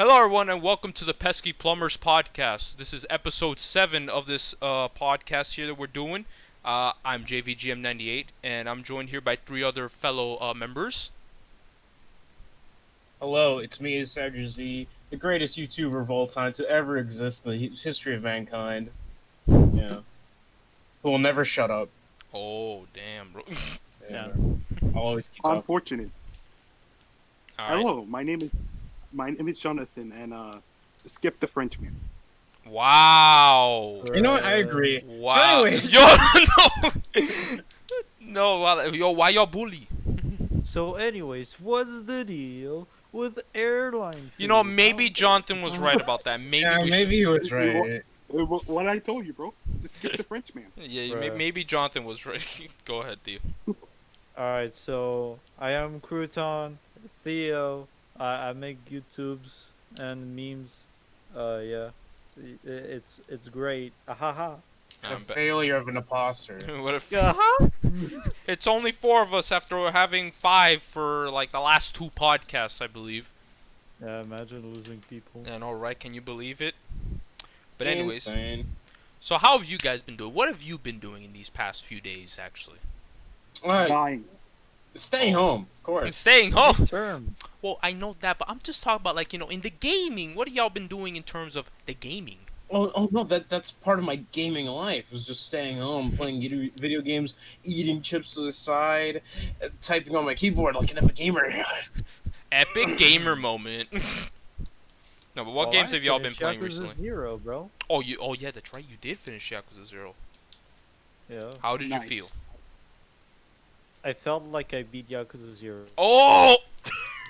Hello, everyone, and welcome to the Pesky Plumbers podcast. This is episode 7 of this podcast here that we're doing. I'm JVGM98, and I'm joined here by 3 other fellow members. Hello, it's me, SabdierZ, the greatest YouTuber of all time to ever exist in the history of mankind. Yeah. Who will never shut up. Oh, damn, bro. Yeah. I'll always keep talking. Unfortunate. All right. Hello, my name is Jonathan, and skip the Frenchman. Wow. You know what? I agree. Wow. So anyways, Yo, no. Yo, why y'all bully? So anyways, what's the deal with airline You know, food? maybe Jonathan was right about that. Maybe yeah, we maybe he was right. What I told you, bro. Just skip the Frenchman. Yeah, Bruh. maybe Jonathan was right. Go ahead, Theo. Alright, so I am Crouton, Theo. I make YouTubes and memes. Yeah, it's great. Ahaha. A failure of an imposter. What if Aha. it's only 4 of us after having 5 for like the last 2 podcasts, I believe. Yeah, imagine losing people. And alright, can you believe it? But anyways, Insane. so how have you guys been doing? What have you been doing in these past few days, actually? Dying. Staying home, of course. Staying home. Term. Well, I know that, but I'm just talking about like, in the gaming. What have y'all been doing in terms of the gaming? Oh no, that's part of my gaming life. Is just staying home, playing video games, eating chips to the side, typing on my keyboard like an epic gamer. Epic gamer moment. No, but what Well, games I have y'all been finished playing Yakuza recently? 0, bro. Oh, yeah, that's right. You did finish Yakuza 0. Yeah. How did Nice. you feel? I felt like I beat Yakuza 0. Oh!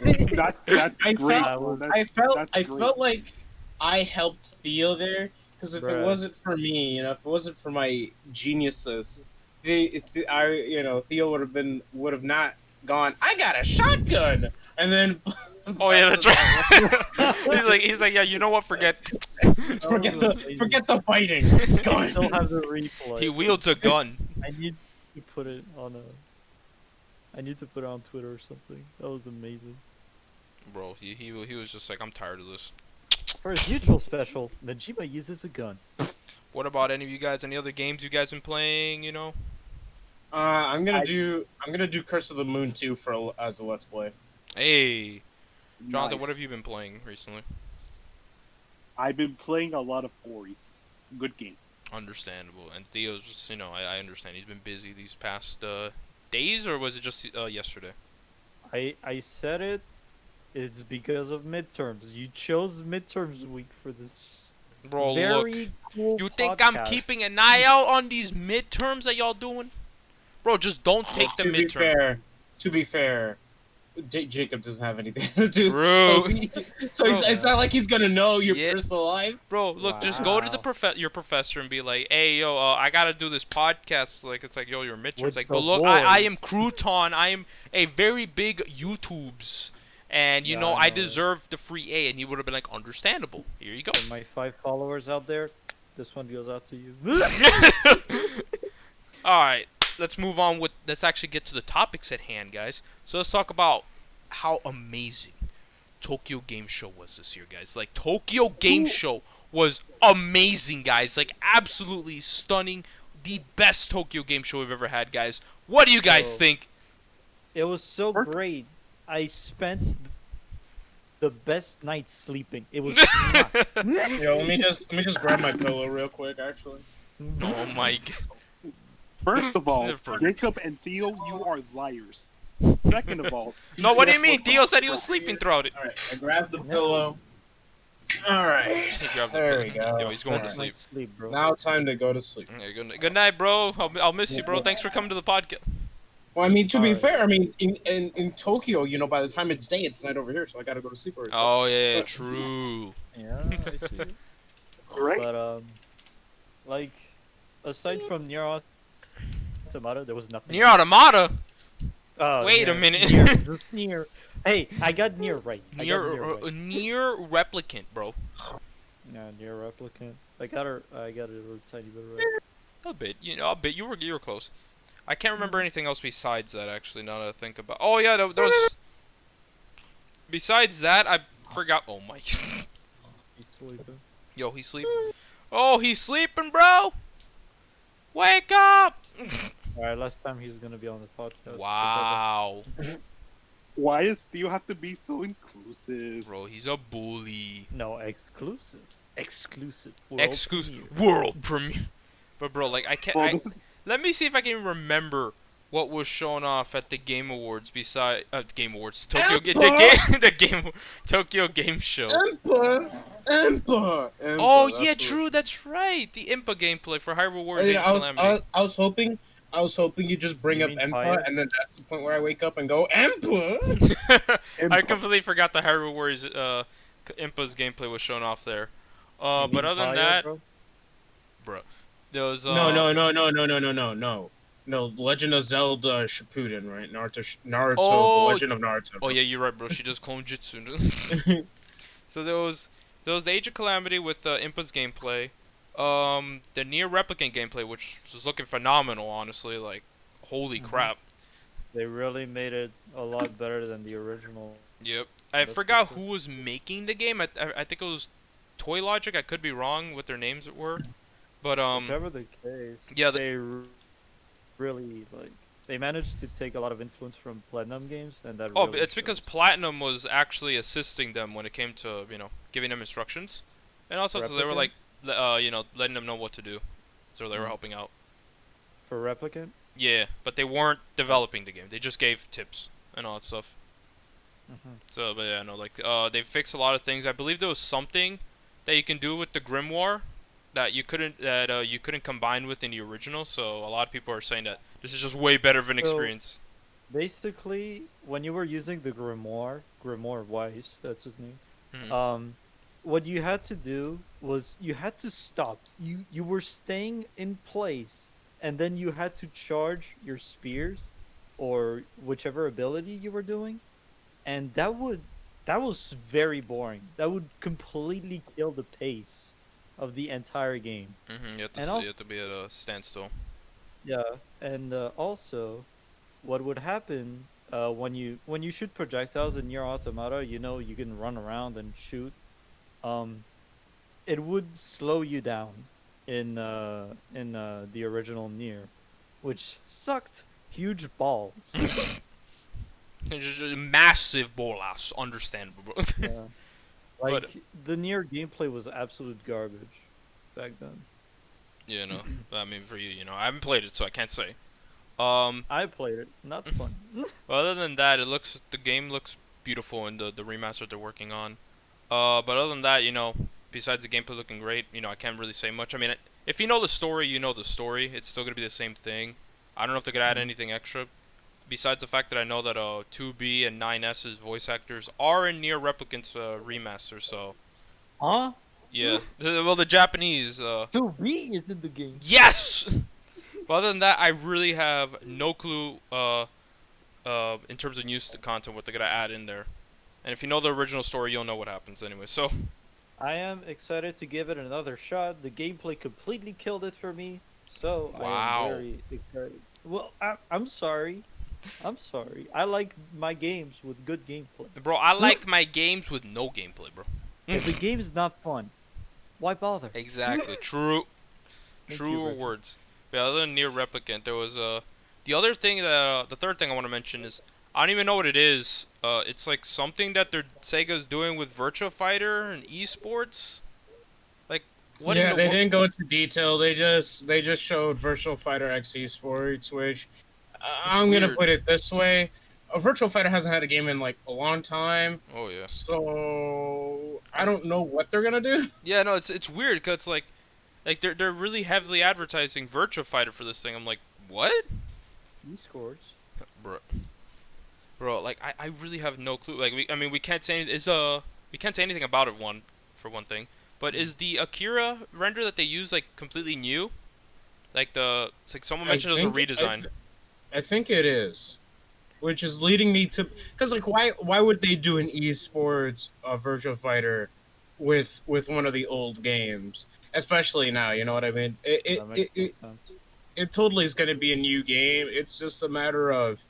That's I great. felt- bro. I felt that's felt like I helped Theo there because if it Bruh. wasn't for me, if it wasn't for my geniuses, Theo would have not gone. I got a shotgun, and then Oh yeah, that's right. he's like, yeah, you know what? Forget. forget the fighting. I Gun. still have the replay. He wields a gun. I need to put it on I need to put it on Twitter or something. That was amazing. Bro, he was just like, I'm tired of this. For his neutral special, Najima uses a gun. What about any of you guys? Any other games you guys been playing? I'm gonna do Curse of the Moon 2 as a let's play. Hey, Jonathan, Nice. what have you been playing recently? I've been playing a lot of Ori. Good game. Understandable. And Theo's just, I understand. He's been busy these past days, or was it just yesterday? I said it. It's because of midterms. You chose midterms week for this Bro, look. very cool You think I'm podcast. keeping an eye out on these midterms that y'all doing? Bro, just don't take the midterm. To be fair, Jacob doesn't have anything to do. True. So it's not like he's gonna know your personal life. Bro, look, just go to the Wow. your professor and be like, hey, yo, I gotta do this podcast. Like, it's like, yo, your midterms. With Like, the but look, I am boys. Crouton. I am a very big YouTubes. And, Yeah, I I know. deserve the free A. And he would have been like, understandable. Here you go. For my 5 followers out there, this one goes out to you. Alright, let's move on let's actually get to the topics at hand, guys. So let's talk about how amazing Tokyo Game Show was this year, guys. Like, Tokyo Game Show was amazing, guys. Like, absolutely stunning. The best Tokyo Game Show we've ever had, guys. What do you guys Bro. think? It was so great. I spent the best night sleeping. It was. Yo, let me just grab my pillow real quick, actually. Oh my god. First of all, Never. Jacob and Theo, you are liars. Second of all, No, what do you mean? Theo said he was sleeping throughout it. All right, I grabbed the pillow. All right, He grabbed the there pillow. we go. Yo, he's going to Alright. sleep. Sleep, bro. Now time to go to sleep. Yeah, good night, bro. I'll miss you, bro. Thanks for coming to the podcast. Well, I mean, to be Alright. fair, I mean, in Tokyo, by the time it's day, it's night over here, so I gotta go to sleep already. Oh yeah, true. Yeah, I see. it. right? But like, aside from Nier Automata, there was nothing. Nier Automata. Oh, Wait a minute. Nier. Hey, I got Nier right. I got Nier right. Nier Replicant, bro. Yeah, Nier Replicant. I got it a tiny bit right. A bit, a bit. You were close. I can't remember anything else besides that. Actually, now that I think about. Oh yeah, there was. Besides that, Forgot. Oh my. He's sleeping. Yo, he's sleeping. Oh, he's sleeping, bro. Wake up. Alright, last time he's gonna be on the podcast. Wow. Why do you have to be so inclusive? Bro, he's a bully. No, exclusive. Exclusive. World Exclusive premiere. world premiere. But bro, like I can't. Well, this is Let me see if I can remember what was shown off at the Game Awards beside Game Awards Tokyo Tokyo Game Show. Impa. Oh yeah, true. That's right. The Impa gameplay for Hyrule Warriors Age of Calamity. I was hoping you just bring You up mean Impa, fire? and then that's the point where I wake up and go Impa. I completely forgot the Hyrule Warriors Impa's gameplay was shown off there. But other than that, bro, there was No, Legend of Zelda Shippuden, right? Naruto, Oh, The Legend of Naruto. oh yeah, you're right, bro. She does clone jutsu. So there was the Age of Calamity with Impa's gameplay, the Near Replicant gameplay, which was looking phenomenal, honestly. Like, holy crap. They really made it a lot better than the original. Yep. I forgot who was making the game. I think it was Toy Logic. I could be wrong what their names were, but Whichever the case, yeah, they really they managed to take a lot of influence from Platinum games, and that. oh, really it's because shows. Platinum was actually assisting them when it came to giving them instructions, and also so they were like letting them know what to do, so they were helping out. For Replicant. Yeah, but they weren't developing the game. They just gave tips and all that stuff. So, but yeah, no, like, they fixed a lot of things. I believe there was something that you can do with the Grimoire that you couldn't combine with in the original. So a lot of people are saying that this is just way better of an experience. Basically, when you were using the Grimoire Weiss, that's his name. Mhm. What you had to do was you had to stop. You were staying in place, and then you had to charge your spears, or whichever ability you were doing, and that was very boring. That would completely kill the pace of the entire game. You have to And you have to be at a standstill. Yeah, and also, what would happen when you shoot projectiles in your automata, you can run around and shoot. It would slow you down in the original Nier, which sucked huge balls. It's just a massive bolas, understandable, bro. Yeah. Like the Nier gameplay was absolute garbage back then. Yeah, no. I mean, for you, I haven't played it, so I can't say. I played it, not fun. Well, other than that, the game looks beautiful in the remaster they're working on. But other than that, besides the gameplay looking great, I can't really say much. I mean, if you know the story, you know the story. It's still gonna be the same thing. I don't know if they're gonna add anything extra. Besides the fact that I know that 2B and 9S's voice actors are in Near Replicant's remaster, so Huh? yeah. Well, the Japanese. 2B is in the game. Yes. But other than that, I really have no clue. In terms of news content, what they're gonna add in there. And if you know the original story, you'll know what happens anyway. So I am excited to give it another shot. The gameplay completely killed it for me, so I Wow. am very excited. Well, I'm sorry. I'm sorry. I like my games with good gameplay. bro, I like my games with no gameplay, bro. If the game is not fun, why bother? Exactly. True. Thank you, Truer Richard. words. But other than Near Replicant, there was the other thing that the third thing I want to mention is I don't even know what it is. It's like something that Sega's doing with Virtua Fighter and esports. Like what? Yeah, in they the didn't go into detail. They just showed Virtual Fighter X Esports, which I'm gonna weird. put it this way: a Virtual Fighter hasn't had a game in like a long time, Oh yeah. so I don't know what they're gonna do. Yeah, no, it's weird because it's like they're really heavily advertising Virtua Fighter for this thing. I'm like, what? He scores. Bro, like I really have no clue. Like we can't say we can't say anything about it for one thing. But is the Akira render that they use like completely new? Like it's like someone mentioned it was a redesign. I think it is, which is leading me to because like why would they do an esports Virtual Fighter with one of the old games, especially now? You know what I mean? That makes no sense. It totally is going to be a new game. It's just a matter of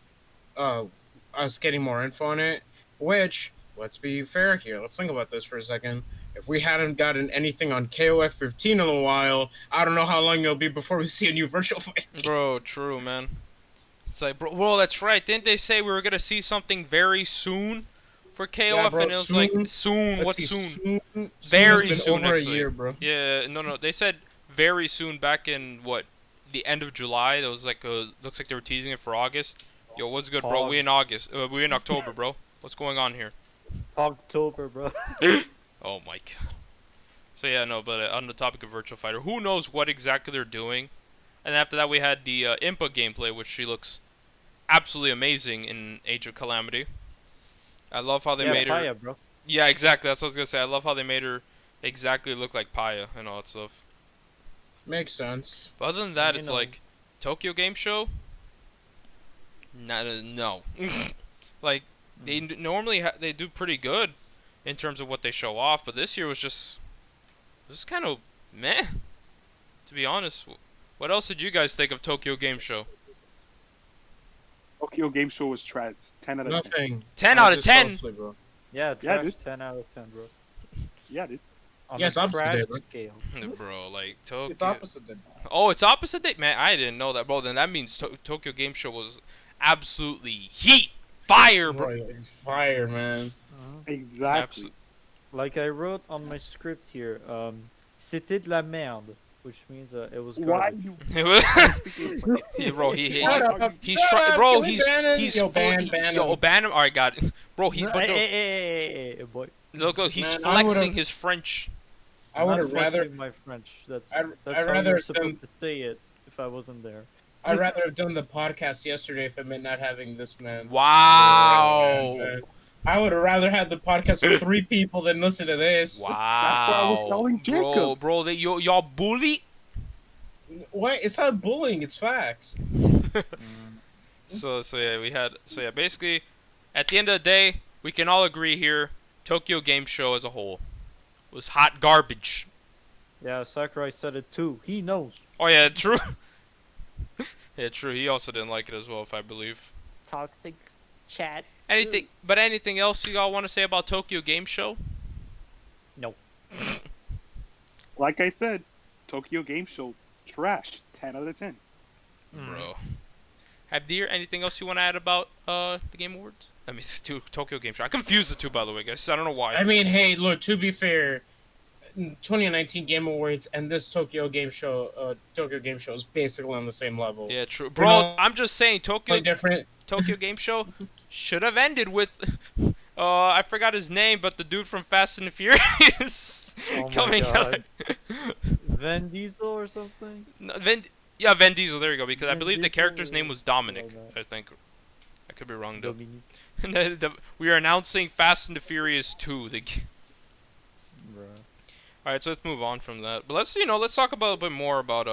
us getting more info on it, which let's be fair here. Let's think about this for a second. If we hadn't gotten anything on KOF 15 in a while, I don't know how long it'll be before we see a new virtual fight. Bro, true, man. It's like, bro, well, that's right. Didn't they say we were gonna see something very soon for KOF? bro, And it was soon? like, soon. Let's What see, soon? Soon Very has been soon, over actually. a year, bro. Yeah, no. They said very soon back in what, the end of July. That was like, looks like they were teasing it for August. Yo, what's good, bro? We in August. We in October, bro. What's going on here? October, bro. Oh my god. So yeah, no, but on the topic of Virtual Fighter, who knows what exactly they're doing? And after that, we had the Impa gameplay, which she looks absolutely amazing in Age of Calamity. I love how they made her. Paya, bro. Yeah, exactly. That's what I was gonna say. I love how they made her exactly look like Paya and all that stuff. Makes sense. But other than that, You it's know. like Tokyo Game Show. No. Like they normally they do pretty good in terms of what they show off, but this year was just kind of meh. To be honest, what else did you guys think of Tokyo Game Show? Tokyo Game Show was trash. 10 out of 10. Nothing. 10 I out of just fell 10. asleep, bro. Yeah, Yeah, trash. dude. 10 out of 10, bro. Yeah, dude. On Yeah, it's a opposite trash day, bro. scale. Bro, like Tokyo. It's opposite then. Oh, it's opposite day, man. I didn't know that, bro. Then that means Tokyo Game Show was absolutely heat, fire, bro. Bro, it's fire, man. Exactly. Like I wrote on my script here, c'était de la merde, which means it was Why garbage. you? Yeah, bro, he's Shut up. he's Shut trying, up. bro. Can we He's ban him? he's Yo, full, ban yo, him. ban him. All right, got it, bro. But Hey, no, hey, boy. look, he's Man, I would've- flexing his French. I would Not have rather flexing my French. That's I'd how rather you're have supposed done- to say it if I wasn't there. I'd rather have done the podcast yesterday if it meant not having this man. Wow. Man, I would have rather had the podcast with 3 people than listen to this. Wow. I was telling Bro, Jacob. bro, y'all bully. What? It's not bullying. It's facts. So yeah, basically, at the end of the day, we can all agree here, Tokyo Game Show as a whole was hot garbage. Yeah, Sakurai said it too. He knows. Oh yeah, true. Yeah, true. He also didn't like it as well, if I believe. Toxic chat. Anything else you all want to say about Tokyo Game Show? No. Like I said, Tokyo Game Show, trash. 10 out of 10. Bro. Habdir, anything else you want to add about the Game Awards? I mean, Tokyo Game Show. I confused the two, by the way, guys. I don't know why. I mean, hey, look. To be fair, 2019 Game Awards and this Tokyo Game Show is basically on the same level. Yeah, true. You Bro, know, I'm just saying, Tokyo different. Game Show should have ended with, I forgot his name, but the dude from Fast and the Furious Oh my coming God. out. Vin Diesel or something? No, Vin Diesel, there you go, because I Vin believe the Diesel character's or name was Dominic, something like that. I think. I could be wrong, though. Dominique. We are announcing Fast and the Furious 2. Bruh. Alright, so let's move on from that. But let's talk about a bit more about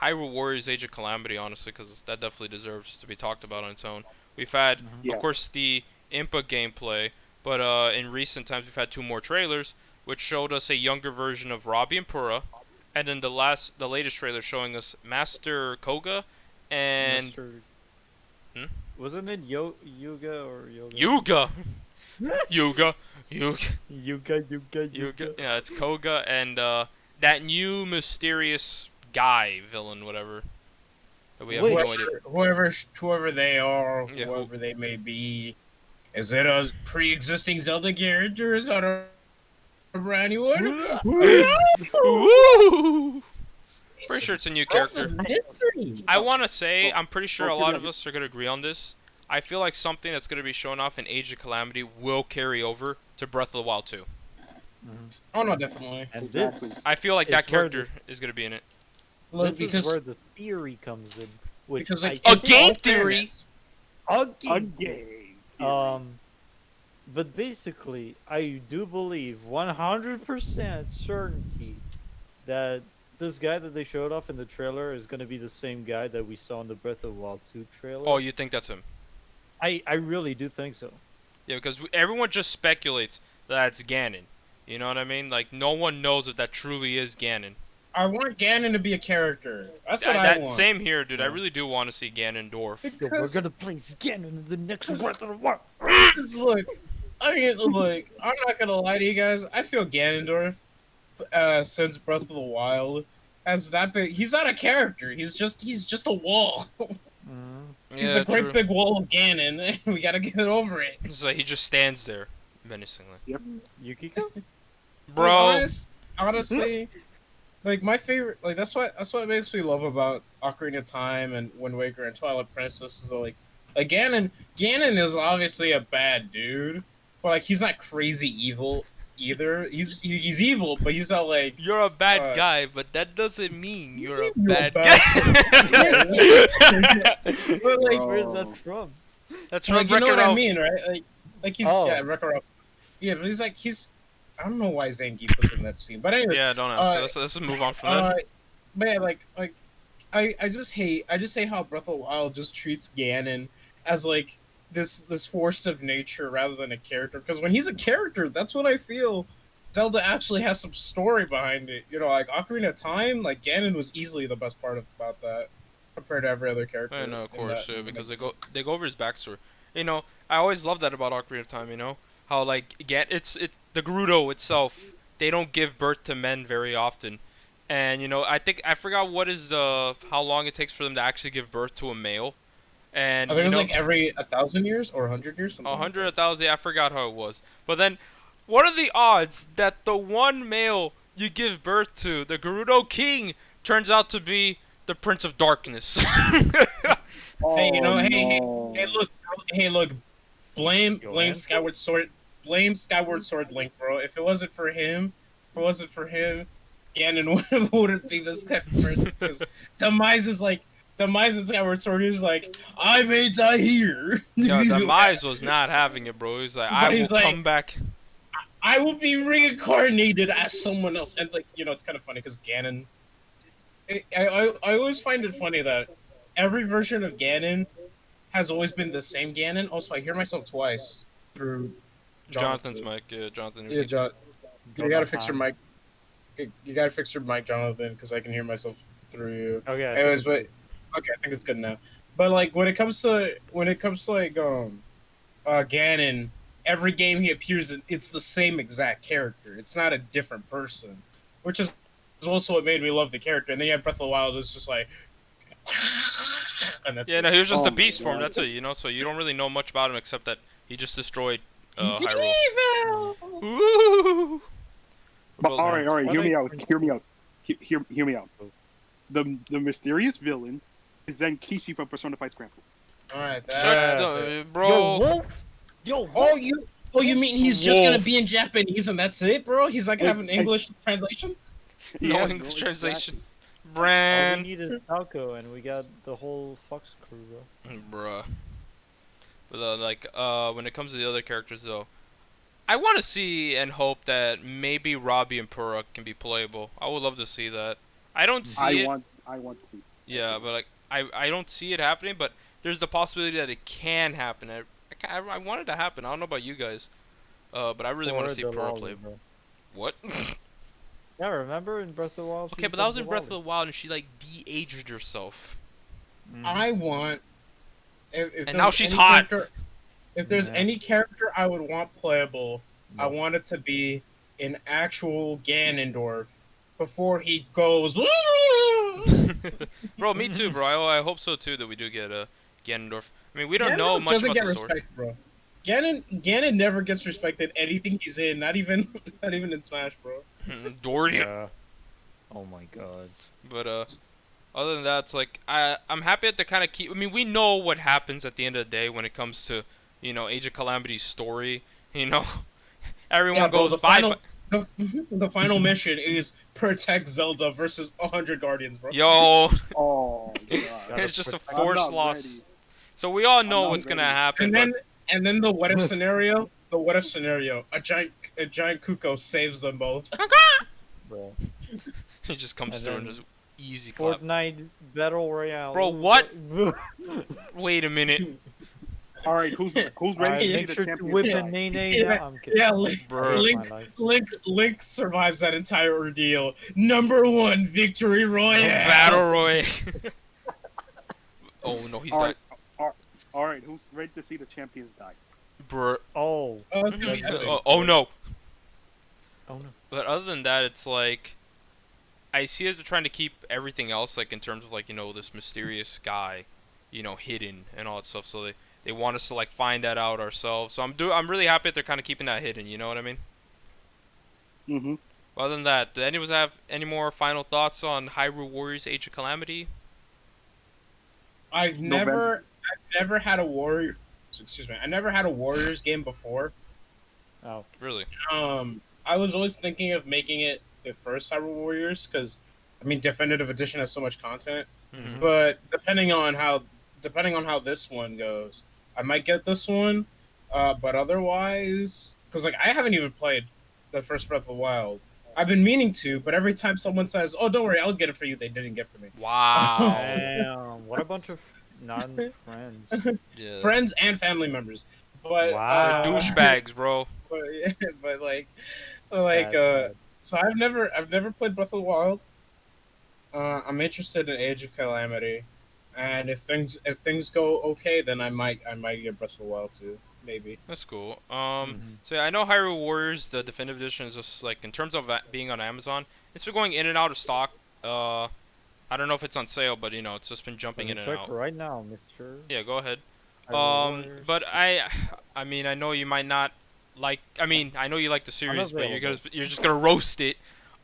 Hyrule Warriors Age of Calamity, honestly, because that definitely deserves to be talked about on its own. We've had, Yeah. of course, the Impa gameplay, but in recent times we've had 2 more trailers, which showed us a younger version of Robbie and Pura, and then the latest trailer showing us Master Koga and Mr. Hmm? Wasn't it Yuga or Yoga? Yuga. Yuga. Yuga. Yeah, it's Koga and that new mysterious guy villain, whatever. That we have Wait. no idea. Whoever they are, Yeah, whoever they may be, is it a pre-existing Zelda character? Is that a brand new one? Ooh! Pretty sure it's a new That's a character. mystery. I want to say, I'm pretty sure a Well, lot of us are going to agree on this. I feel like something that's going to be shown off in Age of Calamity will carry over to Breath of the Wild 2. Oh no, definitely. And Exactly. this, I feel like It's that where character is going to be in it. Look, this because is where the theory comes in. Which because like I A in game all theory? fairness, Again. But basically, I do believe 100% certainty that this guy that they showed off in the trailer is going to be the same guy that we saw in the Breath of the Wild 2 trailer. Oh, you think that's him? I really do think so. Yeah, because everyone just speculates that it's Ganon. You know what I mean? Like, no one knows if that truly is Ganon. I want Ganon to be a character. That's what I want. Same here, dude. I Yeah. really do want to see Ganondorf. Yo, we're Because- going to place Ganon in the next Breath of the Wild. Because look, I mean, like, I'm not gonna lie to you guys. I feel Ganondorf, since Breath of the Wild, has not been. He's not a character. He's just a wall. He's the Yeah, great true. big wall of Ganon. We gotta get over it. So he just stands there menacingly. Yukiko? Bro, Like, honestly, like my favorite, like that's what makes me love about Ocarina of Time and Wind Waker and Twilight Princess is that, like Ganon is obviously a bad dude, but like he's not crazy evil either. He's evil, but he's not like you're a bad uh, guy, but that doesn't mean you're a you're a bad bad guy. but like Where's Bro. that from? That's like from you know what Wreck-It I Ralph. mean, right? Like he's Oh. yeah, Wreck-It Ralph. Yeah, but he's I don't know why Zangief was in that scene, but anyways, Yeah, don't ask. Let's move on from Uh, that. but yeah, like I just hate how Breath of the Wild just treats Ganon as like this force of nature rather than a character. Because when he's a character, that's when I feel Zelda actually has some story behind it. You know, like Ocarina of Time, like Ganon was easily the best part about that compared to every other character. I know, of in course, that- yeah, because they go over his backstory. You know, I always love that about Ocarina of Time. You know, how like the Gerudo itself. They don't give birth to men very often, and you know, I forgot what is the how long it takes for them to actually give birth to a male, and I think you it was know, like every 1,000 years or 100 years. Something like 100, that. 1,000. I forgot how it was, but then, what are the odds that the one male you give birth to, the Gerudo King, turns out to be the Prince of Darkness? Hey, you know, Oh, hey, no. hey, look, blame Joanne? Skyward Sword, blame Skyward Sword Link, bro. If it wasn't for him, Ganon wouldn't be this type of person. Because Demise in Skyward Sword is like, I may die here. Yo, Demise was not having it, bro. He's like, But I will he's like- come back. I will be reincarnated as someone else, and like you know, it's kind of funny because Ganon. I always find it funny that every version of Ganon has always been the same Ganon. Also, I hear myself twice through Jonathan's mic, Jonathan. Yeah, John. You gotta fix your Jonathan. mic. You gotta fix your mic, Jonathan, because I can hear myself through you. Okay. Anyways, but okay, I think it's good now. But like when it comes to like Ganon, every game he appears in, it's the same exact character. It's not a different person, which is also what made me love the character. And then you have Breath of the Wild, it's just like, and that's Yeah, it. no, he was just Oh the my beast form. God. That's it, you know. So you don't really know much about him except that he just destroyed He's Hyrule. evil. Ooh. But, Well, all right, Twilight hear me out. Princess. Hear me out. Hear me out. The mysterious villain is then Kishi from Persona 5 Scramble. All right, Shut that's the- it. bro. Yo, Wolf! Yo, Oh, you mean he's just gonna Wolf. be in Japanese and that's it, bro? He's not gonna have an Like, English translation? No Yeah, English exactly. translation. All we Brand. need is Falco, and we got the whole Fox crew, bro. Bruh. But when it comes to the other characters though, I want to see and hope that maybe Robbie and Pura can be playable. I would love to see that. I don't see it. I want to see. Yeah, but like I don't see it happening, but there's the possibility that it can happen. I want it to happen. I don't know about you guys, but I really want Or to see the Pura Lolly, play. bro. What? Yeah, remember in Breath of the Wild? she Okay, but that was in becomes a Breath of the Lolly. Wild, and she like de-aged herself. Mhm. I want. If And now there's she's any hot. If there's Yeah. any character I would want playable, I No. want it to be an actual Ganondorf before he goes. Bro, me too, bro. I hope so too that we do get a Ganondorf. I mean, we don't know Ganondorf much doesn't about get the story. respect, bro. Ganon never gets respected anything he's in, not even in Smash, bro. Dory. Yeah. Oh my god. But other than that, it's like I'm happy that they kind of keep. I mean, we know what happens at the end of the day when it comes to Age of Calamity's story. You know, everyone Yeah, bro, goes bye. the final mission is protect Zelda versus 100 Guardians, bro. Yo, Oh, God. it's just a protect- I'm forced not loss. ready. So we all know not what's gonna ready. happen. And then the what if scenario, a giant Kuko saves them both. Bro. But he just comes And through and then just easy clap. Fortnite Battle Royale. Bro, what? Wait a minute, All right, who's ready I to see make the sure to champion? whip die? a nay. Yeah, I'm kidding. Yeah, bro. Link, My life. Link survives that entire ordeal. Number 1 victory royale. Battle Royale. Oh no, he's All not. right, all right, who's ready to see the champions die? Bruh. Oh, Oh, it's gonna be Mhm. epic. Oh no. oh no. But other than that, it's like I see that they're trying to keep everything else like in terms of like this mysterious guy, hidden and all that stuff. So they want us to like find that out ourselves. So I'm really happy that they're kind of keeping that hidden. You know what I mean? Mm-hmm. Other than that, do any of us have any more final thoughts on Hyrule Warriors: Age of Calamity? I've November. never had a warrior. Excuse me. I never had a Warriors game before. Oh, Really? I was always thinking of making it the first Hyrule Warriors because, I mean, Definitive Edition has so much content. Mhm. But depending on how this one goes, I might get this one. But otherwise, because like I haven't even played the first Breath of the Wild. I've been meaning to, but every time someone says, "Oh, don't worry, I'll get it for you," they didn't get for me. Wow. damn! What a bunch of non-friends. Yeah. Friends and family members. But Wow. Douchebags, bro. but, but like Bad, bad. so I've never played Breath of the Wild. I'm interested in Age of Calamity, and if things go okay, then I might get Breath of the Wild too, maybe. That's cool. Mhm. So yeah, I know Hyrule Warriors, the definitive edition, is just like in terms of being on Amazon, it's been going in and out of stock. I don't know if it's on sale, but it's just been jumping Let in me and check out. right now, Mister. Yeah, go ahead. Warriors. But I mean, I know you might not like. I mean, I know you like the series, but you're just gonna roast it.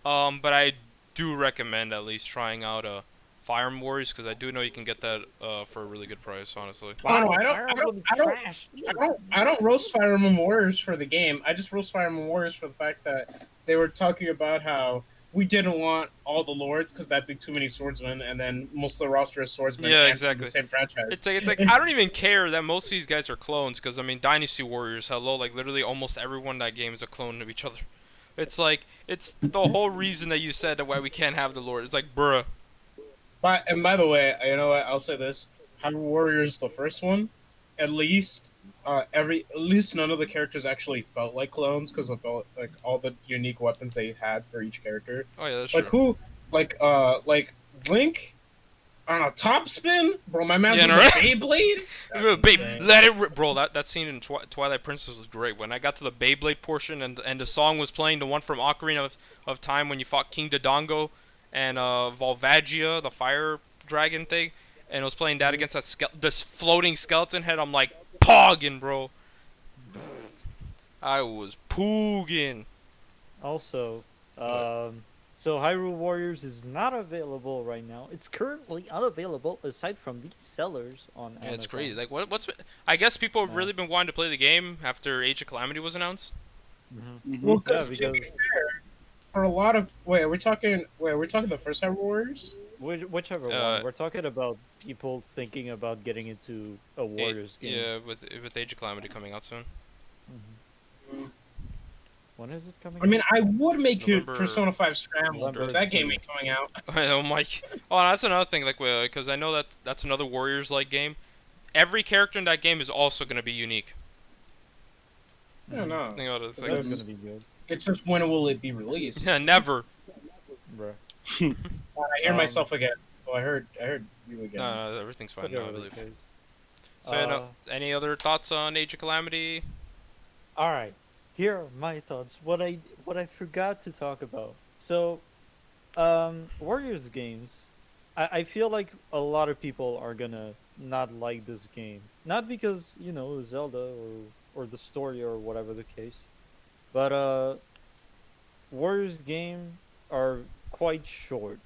But I do recommend at least trying out Fire Emblem Warriors because I do know you can get that for a really good price, honestly. Oh, no, I don't roast Fire Emblem Warriors for the game. I just roast Fire Emblem Warriors for the fact that they were talking about how we didn't want all the lords because that'd be too many swordsmen, and then most of the roster is swordsmen. Yeah, and exactly. The same franchise. It's like I don't even care that most of these guys are clones because I mean Dynasty Warriors, hello, like literally almost everyone in that game is a clone of each other. It's like it's the whole reason that you said that why we can't have the lord. It's like bruh. And by the way, you know what? I'll say this: Hyrule Warriors, the first one, at least none of the characters actually felt like clones because of all the unique weapons they had for each character. Oh yeah, that's Like true. who? Like Link on a top spin, bro. My man's Yeah, was no, a right? Beyblade. That's Babe, insane. let it rip, bro. That scene in Twilight Princess was great. When I got to the Beyblade portion and the song was playing, the one from Ocarina of Time when you fought King Dodongo and Volvagia, the fire dragon thing, and it was playing that against this floating skeleton head. I'm like pogging, bro. I was pooging. Also, so Hyrule Warriors is not available right now. It's currently unavailable aside from these sellers on Amazon. Yeah, it's crazy. Like what's I guess people have Yeah. really been wanting to play the game after Age of Calamity was announced. Mhm. Well, Yeah, because to be because- fair, for a lot of are we talking the first Hyrule Warriors? Whichever one. We're talking about people thinking about getting into a Warriors game. Yeah, with Age of Calamity coming out soon. When is it coming? I mean, I would make it November- Persona 5 Scramble, November but that game 2. ain't coming out. Oh my! Oh, that's another thing. Like, because I know that's another Warriors-like game. Every character in that game is also gonna be unique. I don't know. Think about it. It's That's like, Because- gonna be good, It's just when will it be released? never. bruh. I hear Um, myself again. Oh, I heard you again. No, everything's fine now, I Whatever the believe. case. So, yeah, no, any other thoughts on Age of Calamity? All right, here are my thoughts. What I forgot to talk about. So, Warriors games. I feel like a lot of people are gonna not like this game, not because Zelda or the story or whatever the case, but Warriors game are quite short,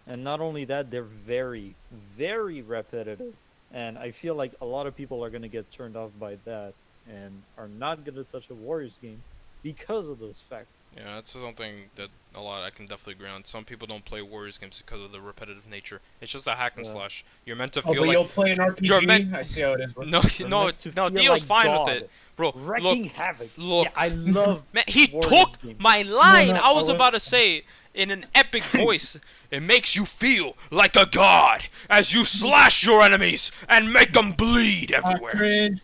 and not only that, they're very very repetitive, and I feel like a lot of people are gonna get turned off by that and are not gonna touch a Warriors game because of those factors. Yeah, that's something that I can definitely agree on. Some people don't play Warriors games because of the repetitive nature. It's just a hack and Yeah. slash. You're meant to Oh, feel but like you'll play an RPG? You're meant- I see how it is. no, They're no, meant to no. feel Dio's like fine God, with it, bro. wrecking Look, havoc. look. Yeah, I love. man, he Warriors took game. my line. No, I was I about to say it in an epic voice. It makes you feel like a god as you slash your enemies and make them bleed everywhere. Cringe.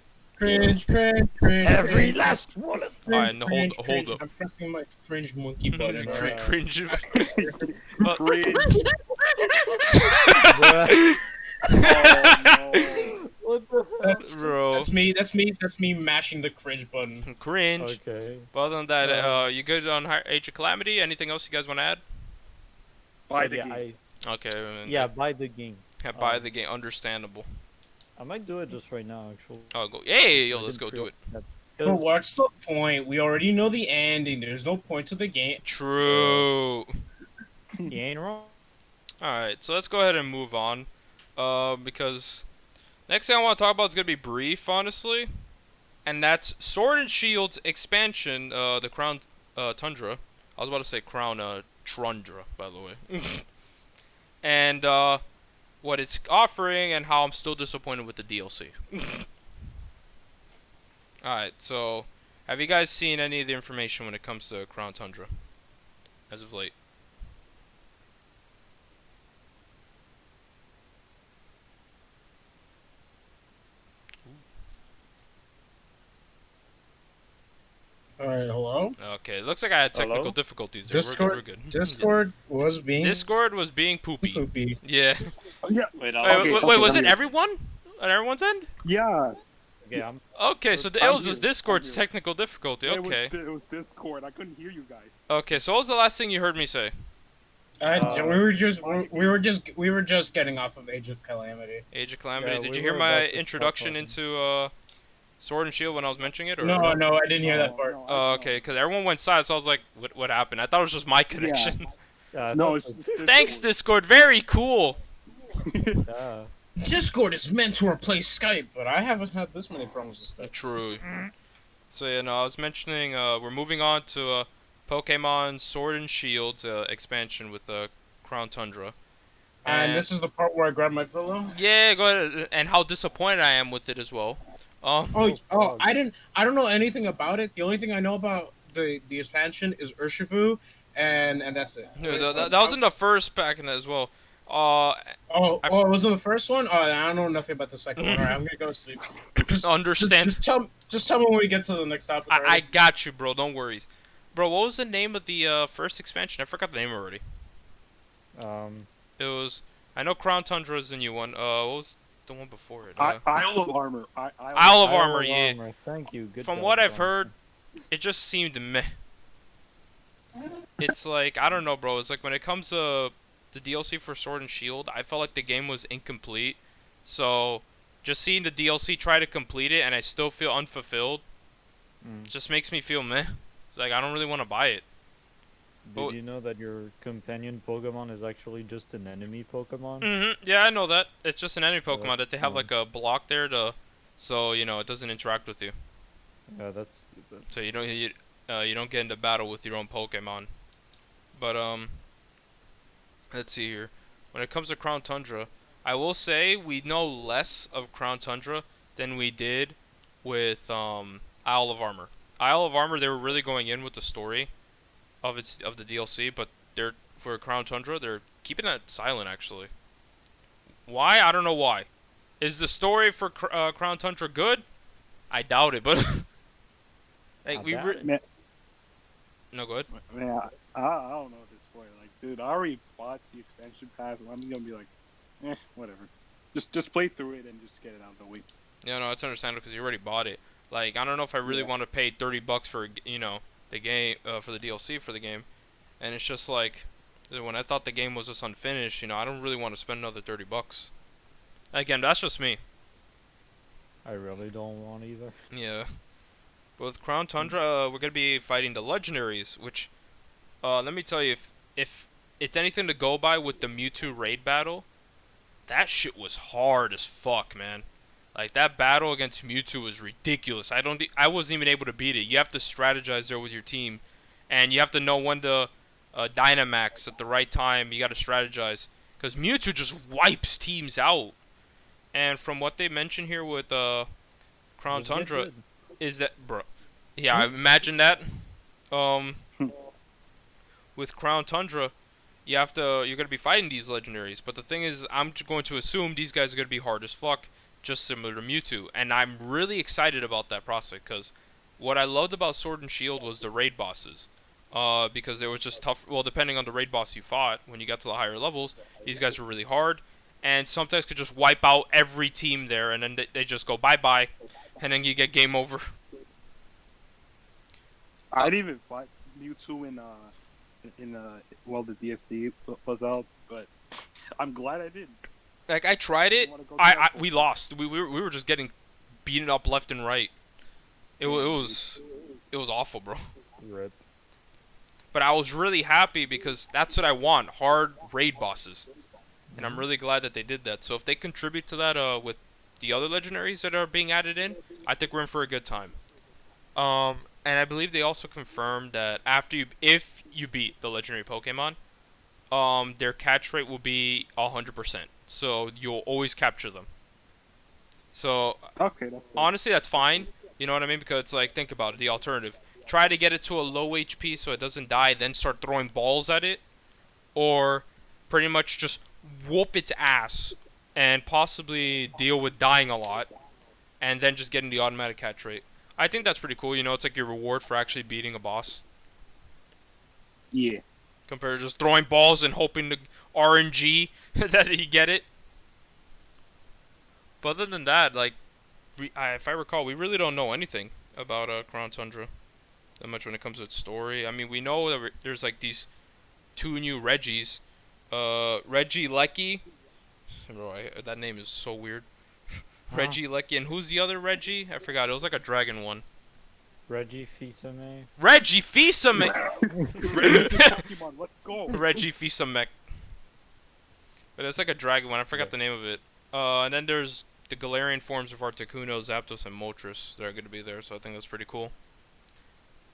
Every cringe, last one of All right, no, cringe, hold cringe. up. I'm pressing my cringe monkey button. Cringe, alright? cringe. Cringe. Bruh. Oh, no. What the hell? Bro. That's me. That's me mashing the cringe button. Cringe. Okay. But other than that, Um, you good on Age of Calamity? Anything else you guys want to add? Buy but the yeah, game. Okay. yeah, buy the game. Buy um, the game. Understandable. I might do it just right now, actually. Oh, go. Hey, yo, I let's didn't go do pre- it. that- But 'cause what's the point? We already know the ending. There's no point to the game. True. He ain't wrong. Alright, so let's go ahead and move on. Because next thing I want to talk about is going to be brief, honestly. And that's Sword and Shield's expansion, the Crown Tundra. I was about to say Crown Trundra, by the way. And what it's offering and how I'm still disappointed with the DLC. Alright, so have you guys seen any of the information when it comes to Crown Tundra? As of late. All right, hello. Okay, looks like I had technical Hello? difficulties there. Discord. We're good. Discord was being Discord was being poopy. poopy. Yeah. Oh, yeah. Wait, Okay, was I'm it here. everyone? On everyone's end? Yeah. Okay, I'm. Okay, so it I'm was just here. Discord's I'm here. technical difficulty. It Okay. was Discord. I couldn't hear you guys. Okay, so what was the last thing you heard me say? We were just getting off of Age of Calamity. Age of Calamity. Yeah, Did we you hear were my about to start introduction talking. into Sword and Shield when I was mentioning it? Or No, I didn't hear that No, part. no, Oh, okay, because everyone went silent, so I was like, what happened? I thought it was just my connection. Yeah, I No, thought it's so just too. Thanks, Discord. Very cool. Yeah. Discord is meant to replace Skype, but I haven't had this many problems with Skype. True. So, yeah, no, I was mentioning we're moving on to Pokemon Sword and Shield expansion with Crown Tundra. And this is the part where I grab my pillow. Yeah, go ahead. And how disappointed I am with it as well. Oh, fuck. I don't know anything about it. The only thing I know about the expansion is Urshifu, and that's it. Yeah, that was in the first pack as well. Oh, it was in the first one. Oh, I don't know nothing about the second one. All right, I'm gonna go sleep. Understand. Just tell me when we get to the next topic. I already. got you, bro. Don't worry. Bro, what was the name of the first expansion? I forgot the name already. It was. I know Crown Tundra is the new one. What was the one before it? Isle of Armor. Isle of Armor, yeah. Armor. Thank you. Good From job, what I've John. heard, it just seemed meh. It's like, I don't know, bro. It's like when it comes to the DLC for Sword and Shield, I felt like the game was incomplete. So, just seeing the DLC try to complete it and I still feel unfulfilled, just makes me feel meh. It's like, I don't really want to buy it. Did you know that your companion Pokemon is actually just an enemy Pokemon? Yeah, I know that. It's just an enemy Pokemon that's that they have fun. like a block there to, so you know it doesn't interact with you. Yeah, that's stupid. So you don't get into battle with your own Pokemon. But let's see here. When it comes to Crown Tundra, I will say we know less of Crown Tundra than we did with Isle of Armor. Isle of Armor, they were really going in with the story of the DLC, but they're for Crown Tundra, they're keeping it silent actually. Why? I don't know why. Is the story for Crown Tundra good? I doubt it, but like Not we bad. Man, no good. man, I don't know at this point. Like, dude, I already bought the expansion pass, and I'm gonna be like, whatever. Just play through it and just get it out of the way. Yeah, no, it's understandable because you already bought it. Like, I don't know if I really want to pay $30 for the game for the DLC for the game, and it's just like when I thought the game was just unfinished, I don't really want to spend another $30. Again, that's just me. I really don't want either. Yeah. But with Crown Tundra, we're gonna be fighting the legendaries, which, let me tell you, if it's anything to go by with the Mewtwo raid battle, that shit was hard as fuck, man. Like that battle against Mewtwo was ridiculous. I wasn't even able to beat it. You have to strategize there with your team, and you have to know when to Dynamax at the right time. You got to strategize because Mewtwo just wipes teams out. And from what they mentioned here with Crown Let's get Tundra, good. is that, bro? Yeah, I imagine that. With Crown Tundra, you're gonna be fighting these legendaries. But the thing is, I'm going to assume these guys are gonna be hard as fuck, just similar to Mewtwo. And I'm really excited about that prospect because what I loved about Sword and Shield was the raid bosses. Because it was just tough. Well, depending on the raid boss you fought, when you got to the higher levels, these guys were really hard. and sometimes could just wipe out every team there, and then they just go bye-bye, and then you get game over. I didn't even fight Mewtwo while the DSD was out, but I'm glad I didn't. Like, I tried it, we lost. We were just getting beaten up left and right. It was awful, bro. Rip. But I was really happy because that's what I want, hard raid bosses. And I'm really glad that they did that. So if they contribute to that with the other legendaries that are being added in, I think we're in for a good time. And I believe they also confirmed that if you beat the legendary Pokemon, their catch rate will be 100%. So you'll always capture them. So Okay, that's good. honestly, that's fine. You know what I mean? Because it's like, think about it, the alternative. Try to get it to a low HP so it doesn't die, then start throwing balls at it. Or pretty much just whoop its ass and possibly deal with dying a lot. And then just getting the automatic catch rate. I think that's pretty cool. You know, it's like your reward for actually beating a boss. Yeah. Compared to just throwing balls and hoping to RNG that you get it. But other than that, like, if I recall, we really don't know anything about Crown Tundra that much when it comes to its story. I mean, we know that there's like these 2 new Reggies. Reggie Lecky. Bro, that name is so weird. Reggie Lecky, and who's the other Reggie? I forgot. It was like a dragon one. Reggie Fils-Aimé. Reggie Fils-Aimé. Pokemon, let's go. Reggie Fils-Aimé. But it's like a dragon one. I forgot the name of it. And then there's the Galarian forms of Articuno, Zapdos, and Moltres that are going to be there. So I think that's pretty cool.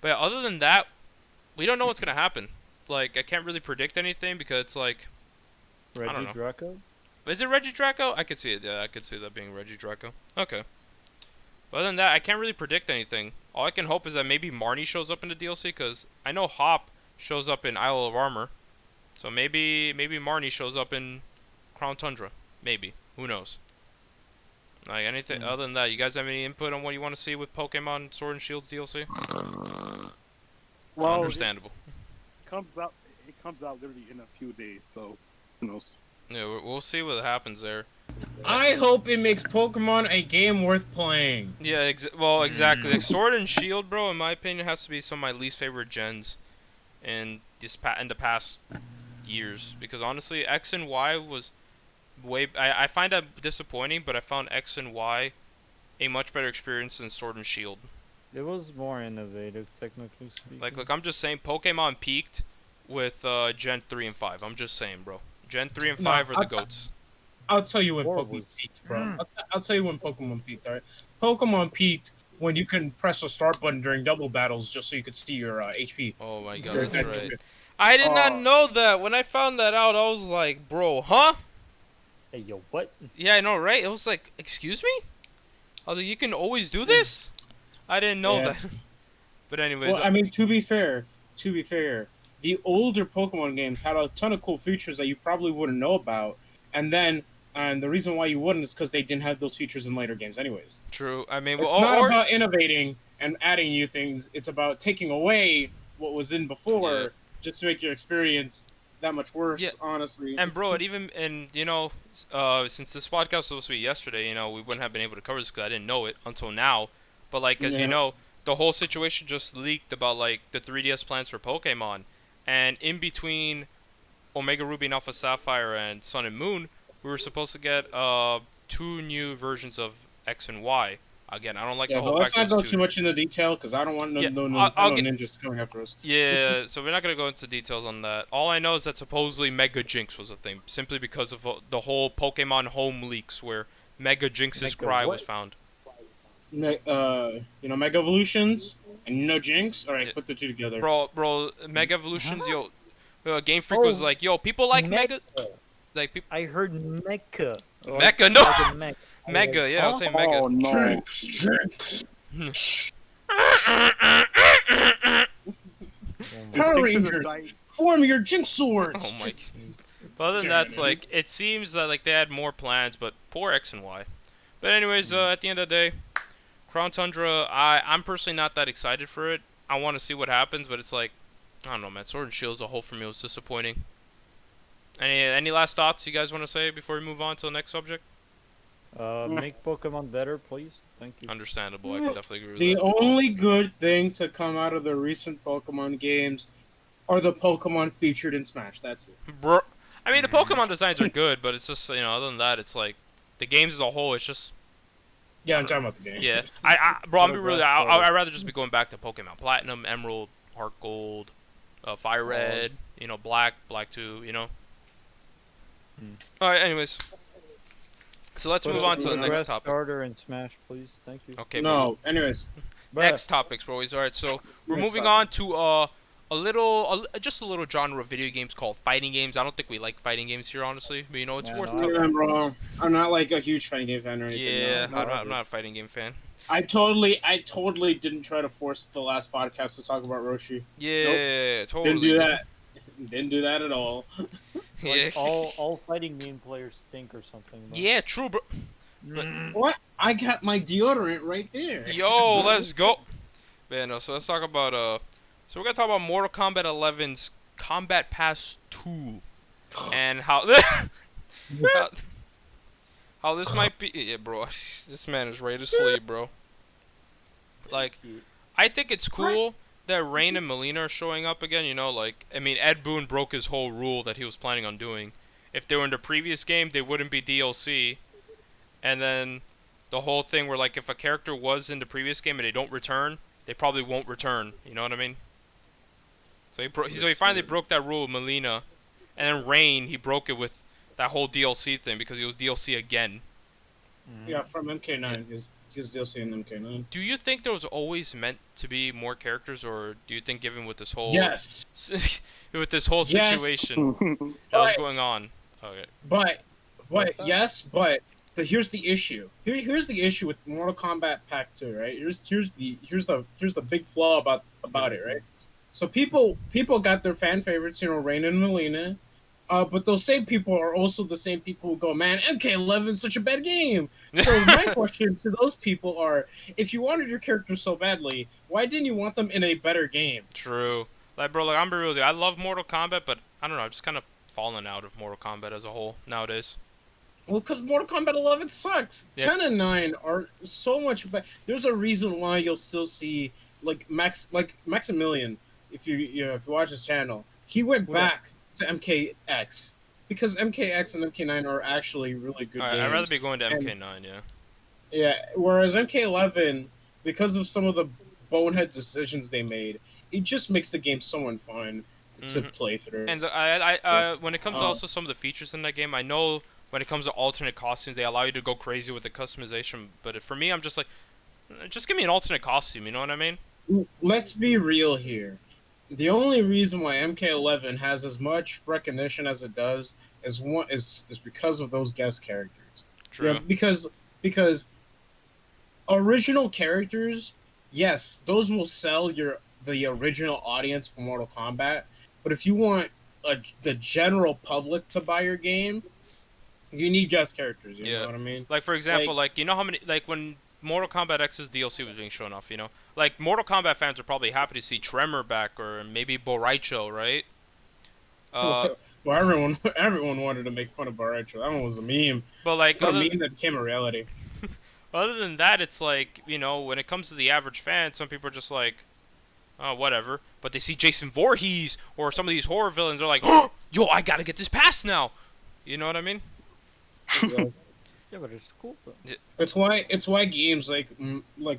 But yeah, other than that, we don't know what's going to happen. Like, I can't really predict anything because it's like, I don't Reggie know. Draco. Is it Reggie Draco? I could see it. Yeah, I could see that being Reggie Draco. Okay. But other than that, I can't really predict anything. All I can hope is that maybe Marnie shows up in the DLC, because I know Hop shows up in Isle of Armor. So maybe Marnie shows up in Crown Tundra. Maybe. Who knows? Like, anything other than that, you guys have any input on what you want to see with Pokemon Sword and Shield's DLC? Well, Understandable. It comes out literally in a few days, so who knows? Yeah, we'll see what happens there. I hope it makes Pokemon a game worth playing. Yeah, well, exactly. Like, Sword and Shield, bro, in my opinion, has to be some of my least favorite gens in the past years. Because honestly, X and Y was I find that disappointing, but I found X and Y a much better experience than Sword and Shield. It was more innovative, technically speaking. Like, look, I'm just saying, Pokemon peaked with Gen 3 and 5. I'm just saying, bro. Gen 3 and 5 are the GOATs. I'll tell you when Four Pokemon was- peaked, bro. I'll tell you when Pokemon peaked, alright? Pokemon peaked when you can press a start button during double battles just so you could see your HP. Oh my god, Your that's attack right. history. I did not know that. When I found that out, I was like, bro, huh? Hey, yo, what? Yeah, I know, right? It was like, excuse me? I was like, you can always do this? I didn't know Yeah. that. But anyways, Well, I mean, to be fair, the older Pokemon games had a ton of cool features that you probably wouldn't know about, and the reason why you wouldn't is because they didn't have those features in later games, anyways. true. I mean, It's well, not about innovating and adding new things. It's about taking away what was in before, Yeah. just to make your experience that much worse. Yeah. Honestly. and bro, you know, since this podcast was supposed to be yesterday, you know, we wouldn't have been able to cover this because I didn't know it until now. But like, as Yeah. you know, the whole situation just leaked about like the 3DS plans for Pokemon, and in between Omega Ruby and Alpha Sapphire and Sun and Moon, we were supposed to get 2 new versions of X and Y. Again, I don't like Yeah, the but whole let's fact not that go it's too 2. much into detail because I don't want Yeah, no I'll get- ninjas coming after us. Yeah, so we're not gonna go into details on that. All I know is that supposedly Mega Jinx was a thing, simply because of the whole Pokemon Home leaks where Mega Jinx's Mega cry what? was found. Mega Evolutions and Jinx. All right, Yeah. put the two together. Bro, Mega Evolutions, Game Freak was Oh, like, yo, people like Mega, like people, I heard Mecha. Mecha, no, Like a mech. I was Mega, like, yeah, I'll huh? say Mega. Oh no! Jinx. Oh my- Power Jinx is a Rangers, giant- form your Jinx swords. Oh my. But other than that, it's like it seems that like they had more plans, but poor X and Y. But anyways, at the end of the day, Crown Tundra, I'm personally not that excited for it. I want to see what happens, but it's like, I don't know, man. Sword and Shield as a whole for me was disappointing. Any last thoughts you guys want to say before we move on to the next subject? Make Pokemon better, please. Thank you. Understandable. I can definitely agree with The that. only good thing to come out of the recent Pokemon games are the Pokemon featured in Smash. That's it. Bro, I mean the Pokemon designs are good, but it's just other than that, it's like the games as a whole. It's just Yeah, I'm talking about the game. yeah. Bro, I'm be really. Autograph I'd rather just be going back to Pokemon Platinum, Emerald, Heart Gold, Fire Red. Black, Black 2. All right. Anyways, so let's move on to the next Grass topic. starter and Smash, please. Thank you. Okay. No. Anyways, Next topics, boys. All right. So we're Next moving topic. on to just a little genre of video games called fighting games. I don't think we like fighting games here, honestly, but it's Yeah, worth no, covering. bro. I'm not like a huge fighting game fan or anything. Yeah, no. I'm not a fighting game fan. I totally didn't try to force the last podcast to talk about Roshi. Yeah, totally. Didn't do that. Didn't do that at all. Yeah. Like all fighting game players stink or something. Bro. Yeah, true, bro. What? I got my deodorant right there. Yo, let's go. Man, so let's talk about so we're gonna talk about Mortal Kombat 11's Combat Pass 2, and how how this might be. Yeah, bro, this man is ready to sleep, bro. Like, I think it's cool that Rain and Melina are showing up again. Ed Boon broke his whole rule that he was planning on doing. If they were in the previous game, they wouldn't be DLC, and then the whole thing where like if a character was in the previous game and they don't return, they probably won't return. You know what I mean? So he finally broke that rule with Melina, and then Rain he broke it with that whole DLC thing because he was DLC again. Yeah, from MK9. He was DLC in MK9. Do you think there was always meant to be more characters, or do you think given with this whole Yes. with this whole Yes. situation that was going on? Okay. But yes, but here's the issue. Here's the issue with Mortal Kombat Pack 2, right? Here's the big flaw about it, right? So people got their fan favorites, Rain and Melina. But those same people are also the same people who go, man, MK11 is such a bad game. So my question to those people are, if you wanted your characters so badly, why didn't you want them in a better game? True. Like, bro, I'm real with you. I love Mortal Kombat, but I don't know. I've just kind of fallen out of Mortal Kombat as a whole nowadays. Well, because Mortal Kombat 11 sucks. Yeah. 10 and 9 are so much better. There's a reason why you'll still see Maximilian. If you watch his channel, he went back to MKX because MKX and MK9 are actually really good games. I'd rather be going to MK9, yeah. Yeah, whereas MK11, because of some of the bonehead decisions they made, it just makes the game so fun to play through. And when it comes to also some of the features in that game, I know when it comes to alternate costumes, they allow you to go crazy with the customization. But for me, I'm just like, just give me an alternate costume. You know what I mean? Let's be real here. The only reason why MK11 has as much recognition as it does is because of those guest characters. True. Yeah, because original characters, yes, those will sell the original audience for Mortal Kombat. But if you want the general public to buy your game, you need guest characters. You know what I mean? Like for example, you know how many when Mortal Kombat X's DLC was being shown off, like Mortal Kombat fans are probably happy to see Tremor back or maybe Boraicho, right? Well, everyone wanted to make fun of Boraicho. That one was a meme. But like a meme that became a reality. Other than that, it's like when it comes to the average fan, some people are just like, oh, whatever. But they see Jason Voorhees or some of these horror villains, they're like, oh, yo, I gotta get this pass now. You know what I mean? So, yeah, but it's cool though. It's why games like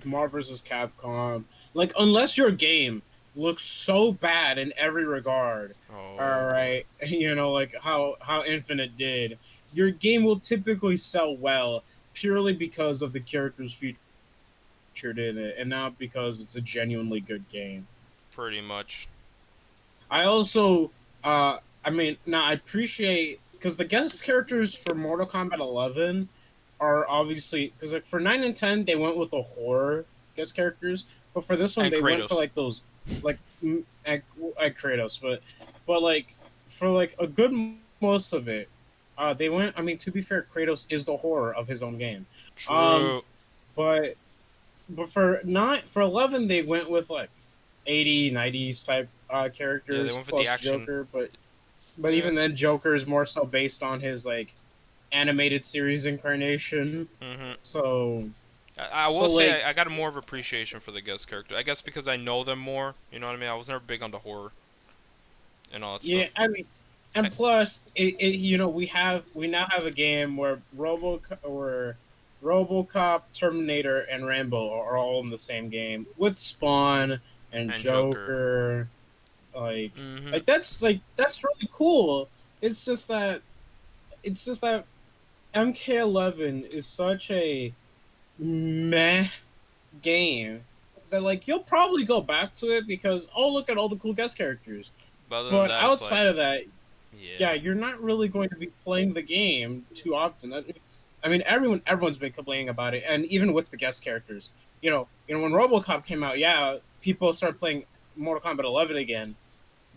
Marvel vs. Capcom, like unless your game looks so bad in every regard, all right, like how Infinite did, your game will typically sell well purely because of the characters featured in it, and not because it's a genuinely good game. Pretty much. I also, I appreciate because the guest characters for Mortal Kombat 11 are obviously because like for 9 and 10 they went with the horror guest characters, but for this one and they Kratos. went for like those Kratos, but like for like a good most of it, they went. I mean, to be fair, Kratos is the horror of his own game. True. But for 11 they went with like 80s, 90s type characters. Yeah, they went for plus the action. Joker, but But Yeah. even then, Joker is more so based on his like animated series incarnation. Mhm. So I so will say like I got a more of appreciation for the guest character. I guess because I know them more. You know what I mean? I was never big on the horror and all that yeah, stuff. I mean, I, and plus we now have a game where RoboCop, Terminator, and Rambo are all in the same game with Spawn and and Joker. Joker. Like Mhm. that's really cool. It's just that MK11 is such a meh game that like you'll probably go back to it because oh look at all the cool guest characters. But other than But that, it's like, outside of that, yeah, yeah. you're not really going to be playing the game too often. I mean, everyone's been complaining about it, and even with the guest characters, when RoboCop came out, yeah, people started playing Mortal Kombat 11 again,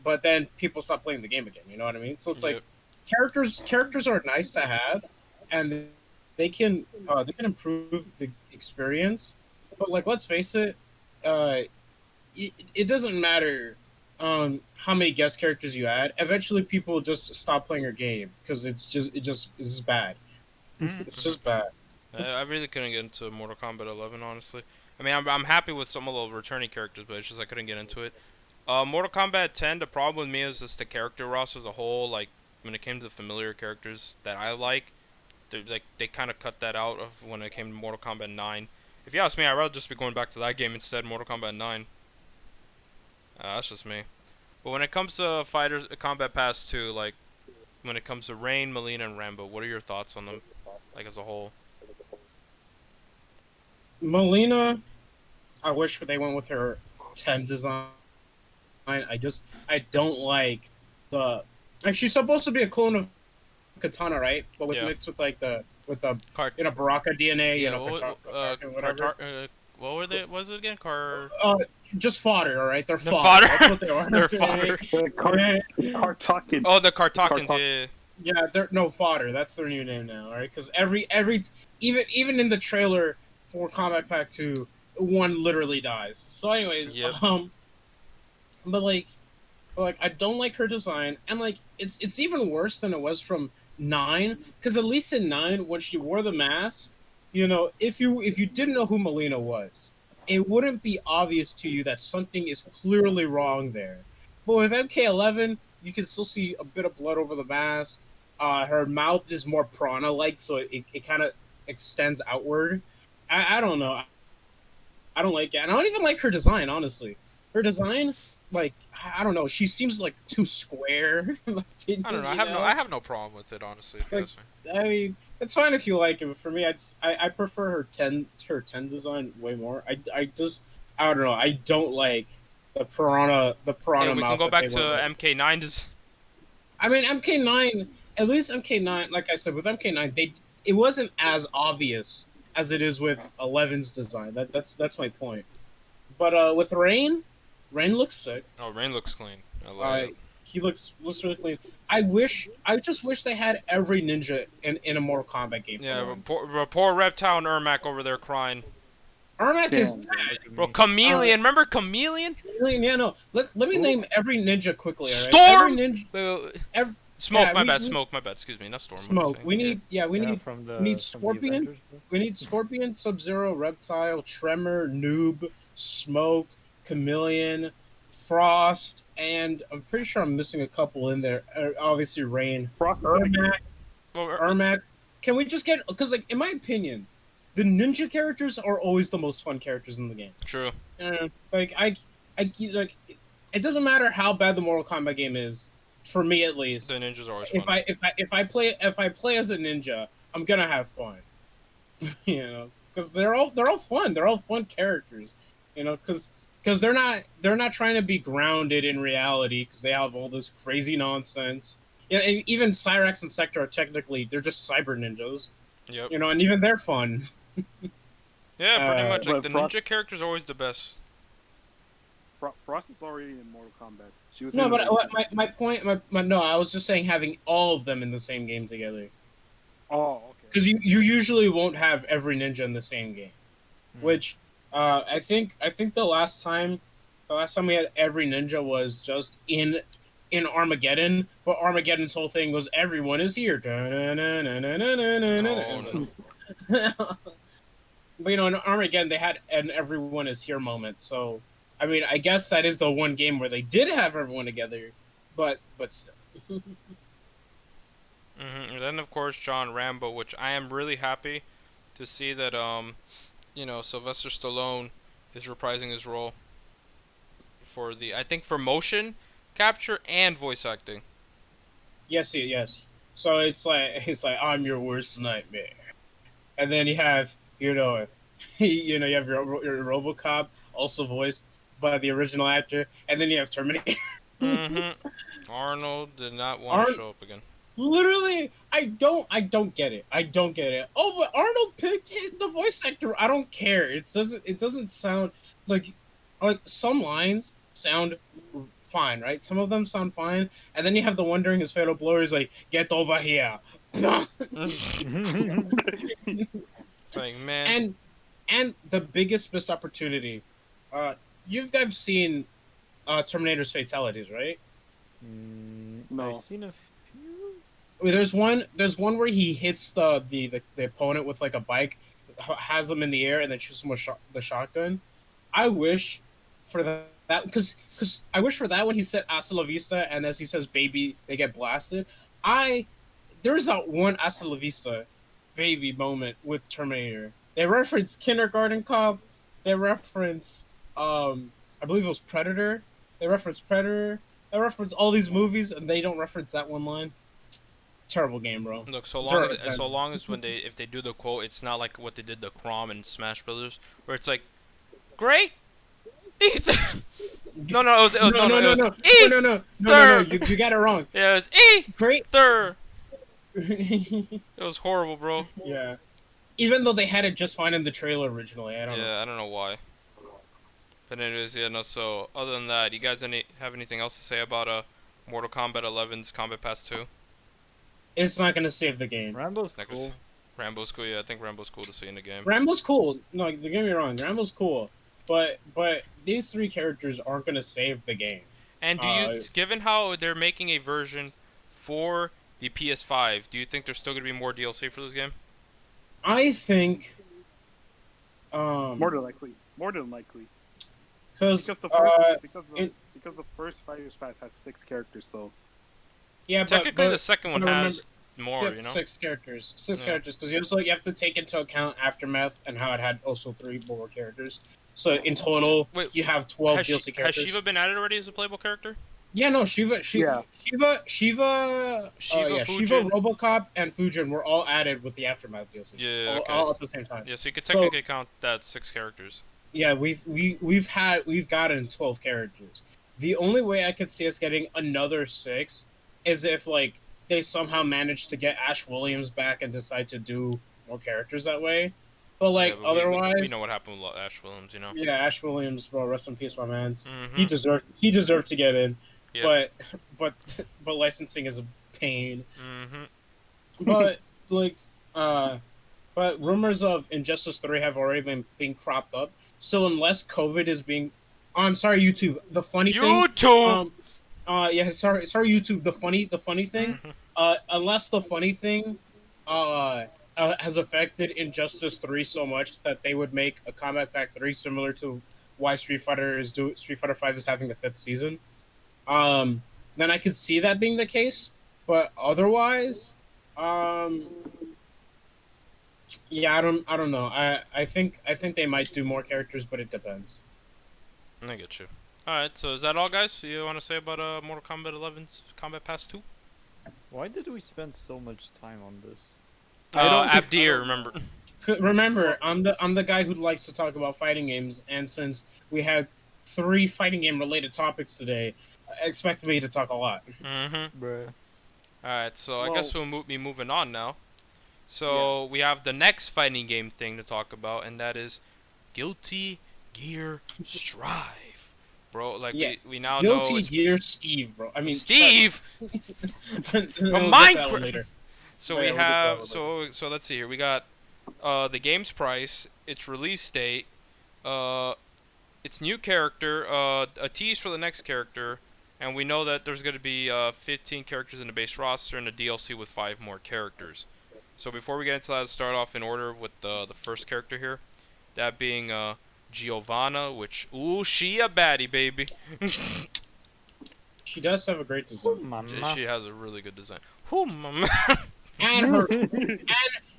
but then people stopped playing the game again. You know what I mean? So it's like Yep. characters are nice to have, and they can improve the experience. But like, let's face it, uh, it doesn't matter how many guest characters you add. Eventually, people just stop playing your game because it's just bad. Mhm. It's just bad. I really couldn't get into Mortal Kombat 11, honestly. I mean, I'm happy with some of the returning characters, but it's just I couldn't get into it. Mortal Kombat 10, the problem with me is just the character roster as a whole. Like, when it came to the familiar characters that I like, they kind of cut that out of when it came to Mortal Kombat 9. If you ask me, I'd rather just be going back to that game instead, Mortal Kombat 9. That's just me. But when it comes to Fighters Combat Pass 2, like, when it comes to Rain, Melina, and Rambo, what are your thoughts on them, like, as a whole? Melina, I wish they went with her 10 design. I don't like the like she's supposed to be a clone of Katana, right? But with Yeah. mixed with like the Cart. Baraka DNA, Yeah. Kataka, whatever. What were they? What was it again? Uh, just fodder, all right? They're The fodder. fodder. That's what they are. They're fodder. Kartuckins. Oh, the Kartakins. Yeah. Yeah, they're no fodder. That's their new name now, all right? Because every even in the trailer for Combat Pack 2, one literally dies. So, anyways, Yep. but like I don't like her design, and like it's even worse than it was from 9, because at least in 9 when she wore the mask, if you didn't know who Melina was, it wouldn't be obvious to you that something is clearly wrong there. But with MK11, you can still see a bit of blood over the mask. Her mouth is more piranha like, so it kind of extends outward. I don't know. I don't like it. And I don't even like her design, honestly. Her design, like, I don't know. She seems like too square. In my opinion, I don't know. I have no problem with it, honestly. If you Like, ask me. I mean, it's fine if you like it, but for me, I prefer her ten design way more. I don't know. I don't like the Yeah, piranha we can mouth go that back they to went with. MK9. I mean, MK9. At least MK9, like I said, with MK9, it wasn't as obvious as it is with 11's design. That's my point. But with Rain looks sick. Oh, Rain looks clean. I Uh, like it. he looks really clean. I just wish they had every ninja in a Mortal Kombat game. Yeah, For once. poor Reptile and Ermac over there crying. Ermac is Damn. dead. Bro, Chameleon. Remember Chameleon? Yeah, no. Let me name every ninja quickly. All right? Storm. Every ninja. Wait, wait. Every, Smoke. yeah, My we- bad. we- Smoke. My bad. Excuse me. Not Storm. What am I Smoke. saying? We need. Yeah, we Yeah, need. from the we need from the Scorpion. Avengers, bro. We need Scorpion, Sub-Zero, Reptile, Tremor, Noob, Smoke, Chameleon, Frost, and I'm pretty sure I'm missing a couple in there. Obviously, Rain. Frost is Ermac. Well, Ermac. Can we just get? Because like in my opinion, the ninja characters are always the most fun characters in the game. true. Like like it doesn't matter how bad the Mortal Kombat game is, for me at least. The ninjas are always If fun. if I play as a ninja, I'm gonna have fun. Because they're all fun. They're all fun characters. Because they're not trying to be grounded in reality because they have all this crazy nonsense. Yeah, and even Cyrax and Sector are technically they're just cyber ninjas. Yep. And even they're fun. Yeah, pretty much. Like but the Frost- ninja characters are always the best. Frost is already in Mortal Kombat. She was No, in but the- my point, no, I was just saying having all of them in the same game together. Oh, okay. Because you usually won't have every ninja in the same game, which I think the last time we had every ninja was just in in Armageddon, but Armageddon's whole thing was everyone is here. Oh, But in Armageddon they had an everyone is here moment. So I mean, I guess that is the one game where they did have everyone together, but still. And then of course John Rambo, which I am really happy to see that Sylvester Stallone is reprising his role for I think for motion capture and voice acting. Yes. So it's like I'm your worst nightmare, and then you have you have your RoboCop also voiced by the original actor, and then you have Terminator. Arnold did not want to show up again. Literally, I don't get it. I don't get it. Oh, but Arnold picked the voice actor. I don't care. It doesn't sound like some lines sound fine, right? Some of them sound fine, and then you have the one during his fatal blow. He's like, "Get over here." Like, man. And the biggest missed opportunity. You guys seen Terminator's fatalities, right? No. I've seen a few. There's one where he hits the opponent with like a bike, has him in the air, and then shoots him with the shotgun. I wish for that because I wish for that when he said "Hasta la vista" and as he says "baby," they get blasted. There's that one "Hasta la vista, baby" moment with Terminator. They reference Kindergarten Cop. They reference I believe it was Predator. They reference Predator. They reference all these movies, and they don't reference that one line. Terrible game, bro. Look, so long as if they do the quote, it's not like what they did to Crom and Smash Brothers, where it's like, "Great, Ethan." No, it was no. You got it wrong. Yeah, it was Great. It was horrible, bro. Yeah. Even though they had it just fine in the trailer originally, I don't know. Yeah, I don't know why. But anyways, yeah, no. So other than that, you guys have anything else to say about Mortal Kombat 11's Combat Pass 2? It's not gonna save the game. Rambo's cool. Rambo's cool. Yeah, I think Rambo's cool to see in the game. Rambo's cool. No, don't get me wrong. Rambo's cool, but these three characters aren't gonna save the game. And given how they're making a version for the PS5, do you think there's still gonna be more DLC for this game? I think. More than likely. Because because the first Fighter's Pass has 6 characters, so yeah, technically but the second one has more, you know. 6 characters, characters. Because you have to take into account Aftermath and how it had also 3 more characters. So in total, you have 12 DLC characters. Has Shiva been added already as a playable character? Yeah, no, Shiva, Fujin. RoboCop, and Fujin were all added with the Aftermath DLC. Yeah, okay. all at the same time. Yeah, so you could technically count that 6 characters. Yeah, we've gotten 12 characters. The only way I could see us getting another 6 is if like they somehow managed to get Ash Williams back and decide to do more characters that way. But like otherwise, we know what happened with Ash Williams, you know. Yeah, Ash Williams, bro, rest in peace, my man's. Mm-hmm. He deserved to get in. Yep. But licensing is a pain. Mm-hmm. But rumors of Injustice 3 have already been being cropped up. So unless COVID is being, I'm sorry, YouTube. The funny thing. YouTube. Yeah, sorry, YouTube. The funny thing. Unless the funny thing, has affected Injustice 3 so much that they would make a Combat Pack 3 similar to why Street Fighter 5 is having the 5th season. Then I could see that being the case, but otherwise, yeah, I don't know. I think they might do more characters, but it depends. I get you. All right, so is that all, guys? You want to say about Mortal Kombat 11's Combat Pass 2? Why did we spend so much time on this? SabdierZ, remember? Remember, I'm the guy who likes to talk about fighting games, and since we had 3 fighting game related topics today, expect me to talk a lot. Mm-hmm. Bruh. Alright, so I guess we'll be moving on now. So we have the next fighting game thing to talk about, and that is Guilty Gear Strive. Bro, like we now know Guilty Gear Steve, bro. I mean Steve! Minecraft! So we have so let's see here. We got the game's price, its release date, its new character, a tease for the next character, And we know that there's going to be 15 characters in the base roster and a DLC with 5 more characters. So before we get into that, let's start off in order with the first character here. That being Giovanna, which, ooh, she a baddie, baby. She does have a great design. Mama. She has a really good design. Whoo, mama.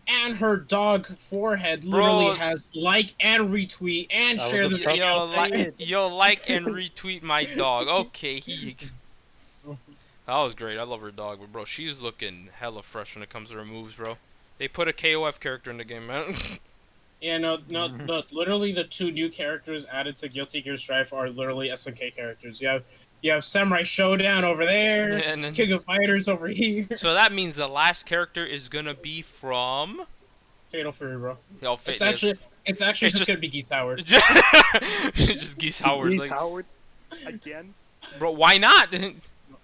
And her dog forehead Bro. literally has like and retweet and That share was the a Yo, Say it. like and retweet my dog. Okay, that was great. I love her dog, but bro, she's looking hella fresh when it comes to her moves, bro. They put a KOF character in the game, man. Yeah, no. Literally, the 2 new characters added to Guilty Gear Strive are literally SNK characters. You have Samurai Showdown over there, Yeah, and then- King of Fighters over here. So that means the last character is gonna be from. Fatal Fury, bro. Oh, It's actually It's just just- gonna be Geese Howard. just Geese Howard. Reese Like, Howard again. bro, why not?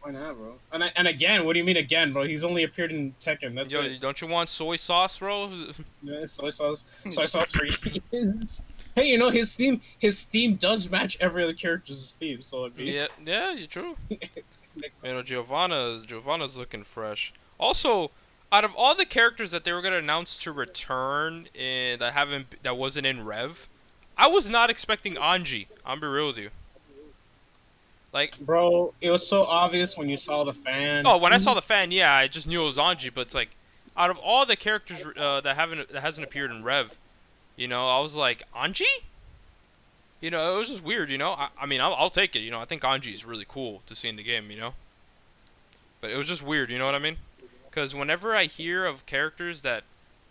Why not, bro? And again, what do you mean again, bro? He's only appeared in Tekken. That's Yo, it. don't you want soy sauce, bro? Yeah, soy sauce for years. Hey, you know his theme does match every other character's theme, so it'd be Yeah, you're true. You know, Giovanna's looking fresh. Also, out of all the characters that they were gonna announce to return that wasn't in Rev, I was not expecting Anji. I'm be real with you. Like, Bro, it was so obvious when you saw the fan. oh, when I saw the fan, yeah, I just knew it was Anji. But it's like, out of all the characters that hasn't appeared in Rev, you know, I was like, Anji. You know, it was just weird. You know, I mean, I'll take it. You know, I think Anji is really cool to see in the game. You know, but it was just weird. You know what I mean? Because whenever I hear of characters that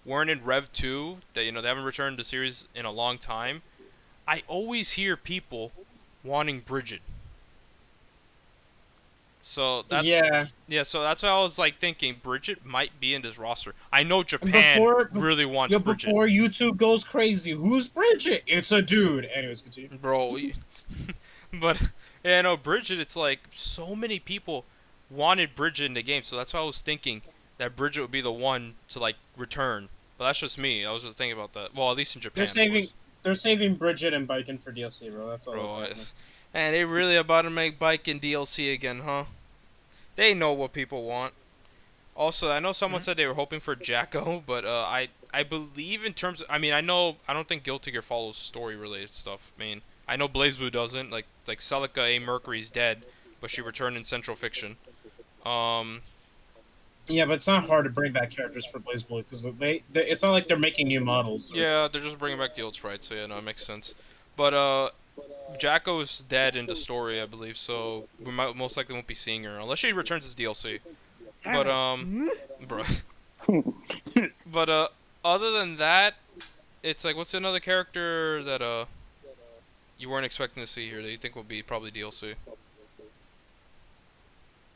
weren't in Rev 2, that, you know, they haven't returned to the series in a long time, I always hear people wanting Bridget. So that yeah. so that's why I was like thinking Bridget might be in this roster. I know Japan really wants Yeah, Bridget, before YouTube goes crazy, who's Bridget? It's a dude. Anyways, continue. bro. But yeah, no, Bridget. It's like so many people wanted Bridget in the game, so that's why I was thinking that Bridget would be the one to like return. But that's just me. I was just thinking about that. Well, at least in Japan. They're saving Bridget and Biken for DLC, bro. That's all. Bro, that's happening. and they really about to make Biken DLC again, huh? They know what people want. Also, I know someone said they were hoping for Jacko, but I believe in terms of, I mean, I don't think Guilty Gear follows story related stuff. I mean, I know BlazBlue doesn't. Like Celica A. Mercury's dead, but she returned in Central Fiction. Yeah, but it's not hard to bring back characters for BlazBlue because it's not like they're making new models. Yeah, they're just bringing back the old sprites, so yeah, no, it makes sense. But Jacko's dead in the story, I believe, so we most likely won't be seeing her unless she returns as DLC. But bro. But other than that, it's like, what's another character that you weren't expecting to see here that you think will be probably DLC?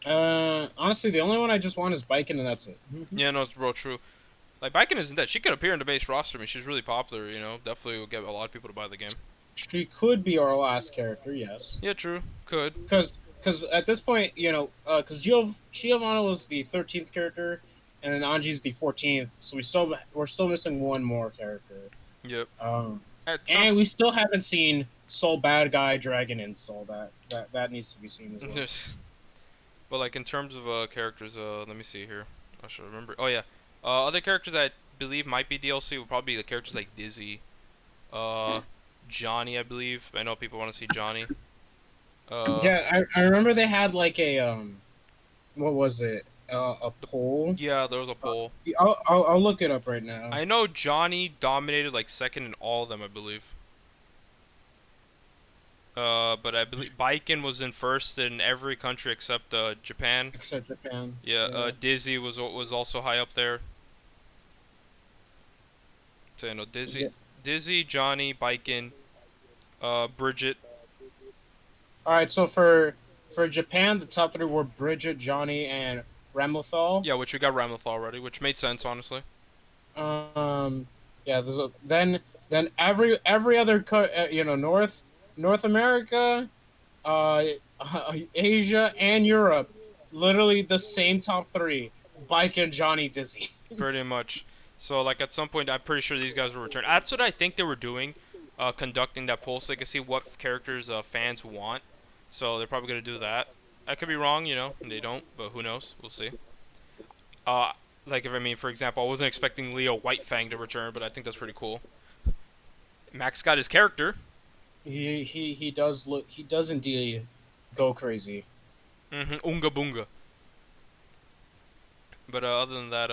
Honestly, the only one I just want is Biken, and that's it. Yeah, no, it's real true. Like, Biken isn't dead. She could appear in the base roster. I mean, she's really popular, you know. Definitely will get a lot of people to buy the game. She could be our last character, yes. Yeah, true. Could. Because at this point, you know, because Giovanna was the 13th character, and then Anji's the 14th, so we're still missing one more character. Yep. And we still haven't seen Soul Bad Guy Dragon install. That needs to be seen as well. But like in terms of characters, let me see here. I should remember. Oh yeah, other characters I believe might be DLC would probably be the characters like Dizzy, Johnny. I believe. I know people want to see Johnny. Yeah, I remember they had like a what was it? A poll. Yeah, there was a poll. I'll look it up right now. I know Johnny dominated like second in all of them, I believe. But I believe Biken was in first in every country except Japan. Except Japan. Yeah, Dizzy was also high up there. So you know, Dizzy, Johnny, Biken, Bridget. All right, so for Japan, the top 3 were Bridget, Johnny, and Ramlethal. Yeah, which we got Ramleth already, which made sense, honestly. Yeah. Then every other North America, Asia, and Europe, literally the same top 3: Biken, Johnny, Dizzy. Pretty much. So like at some point, I'm pretty sure these guys will return. That's what I think they were doing, conducting that poll so they can see what characters fans want. So they're probably gonna do that. I could be wrong, you know, and they don't, but who knows? We'll see. Uh, like if I mean, for example, I wasn't expecting Leo Whitefang to return, but I think that's pretty cool. Max got his character. He does look. He does indeed go crazy. Unga Boonga. But other than that,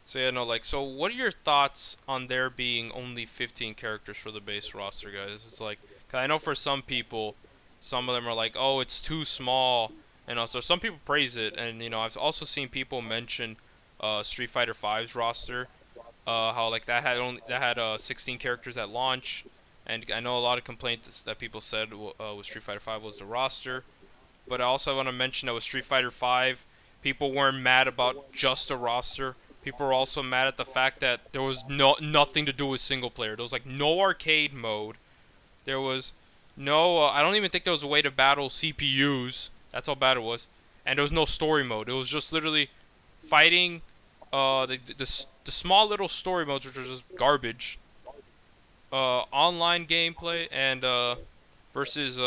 so yeah, no, like, so what are your thoughts on there being only 15 characters for the base roster, guys? It's like, 'cause I know for some people, some of them are like, oh, it's too small, and also some people praise it, and you know, I've also seen people mention Street Fighter V's roster, how like that had 16 characters at launch, and I know a lot of complaints that people said with Street Fighter V was the roster, but I also want to mention that with Street Fighter V, people weren't mad about just a roster. People were also mad at the fact that there was nothing to do with single player. There was like no arcade mode. There was no. I don't even think there was a way to battle CPUs. That's how bad it was. And there was no story mode. It was just literally fighting. The small little story modes, which were just garbage. Online gameplay and versus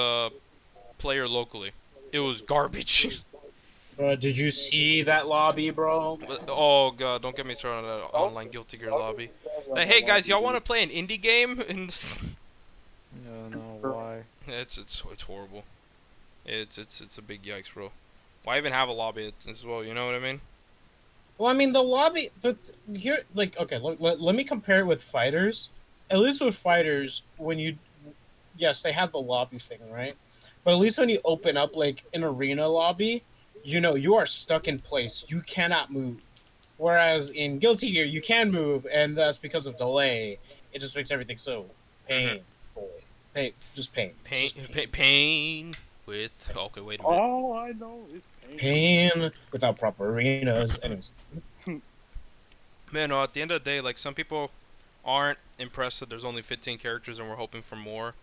player locally. It was garbage. Did you see that lobby, bro? Oh god, don't get me started on that online Guilty Gear lobby. Like, hey guys, y'all want to play an indie game? No, why? it's horrible. It's a big yikes, bro. Why even have a lobby as well? You know what I mean? Well, I mean the lobby. Here, like, okay, let me compare it with fighters. At least with fighters, when you, yes, they have the lobby thing, right? But at least when you open up like an arena lobby, you know you are stuck in place. You cannot move. Whereas in Guilty Gear, you can move, and that's because of delay. It just makes everything so painful. Just pain. Pain with. Okay, wait a minute. All I know is pain. Pain without proper arenas. Anyways. Man, no, at the end of the day, like, some people aren't impressed that there's only 15 characters and we're hoping for more.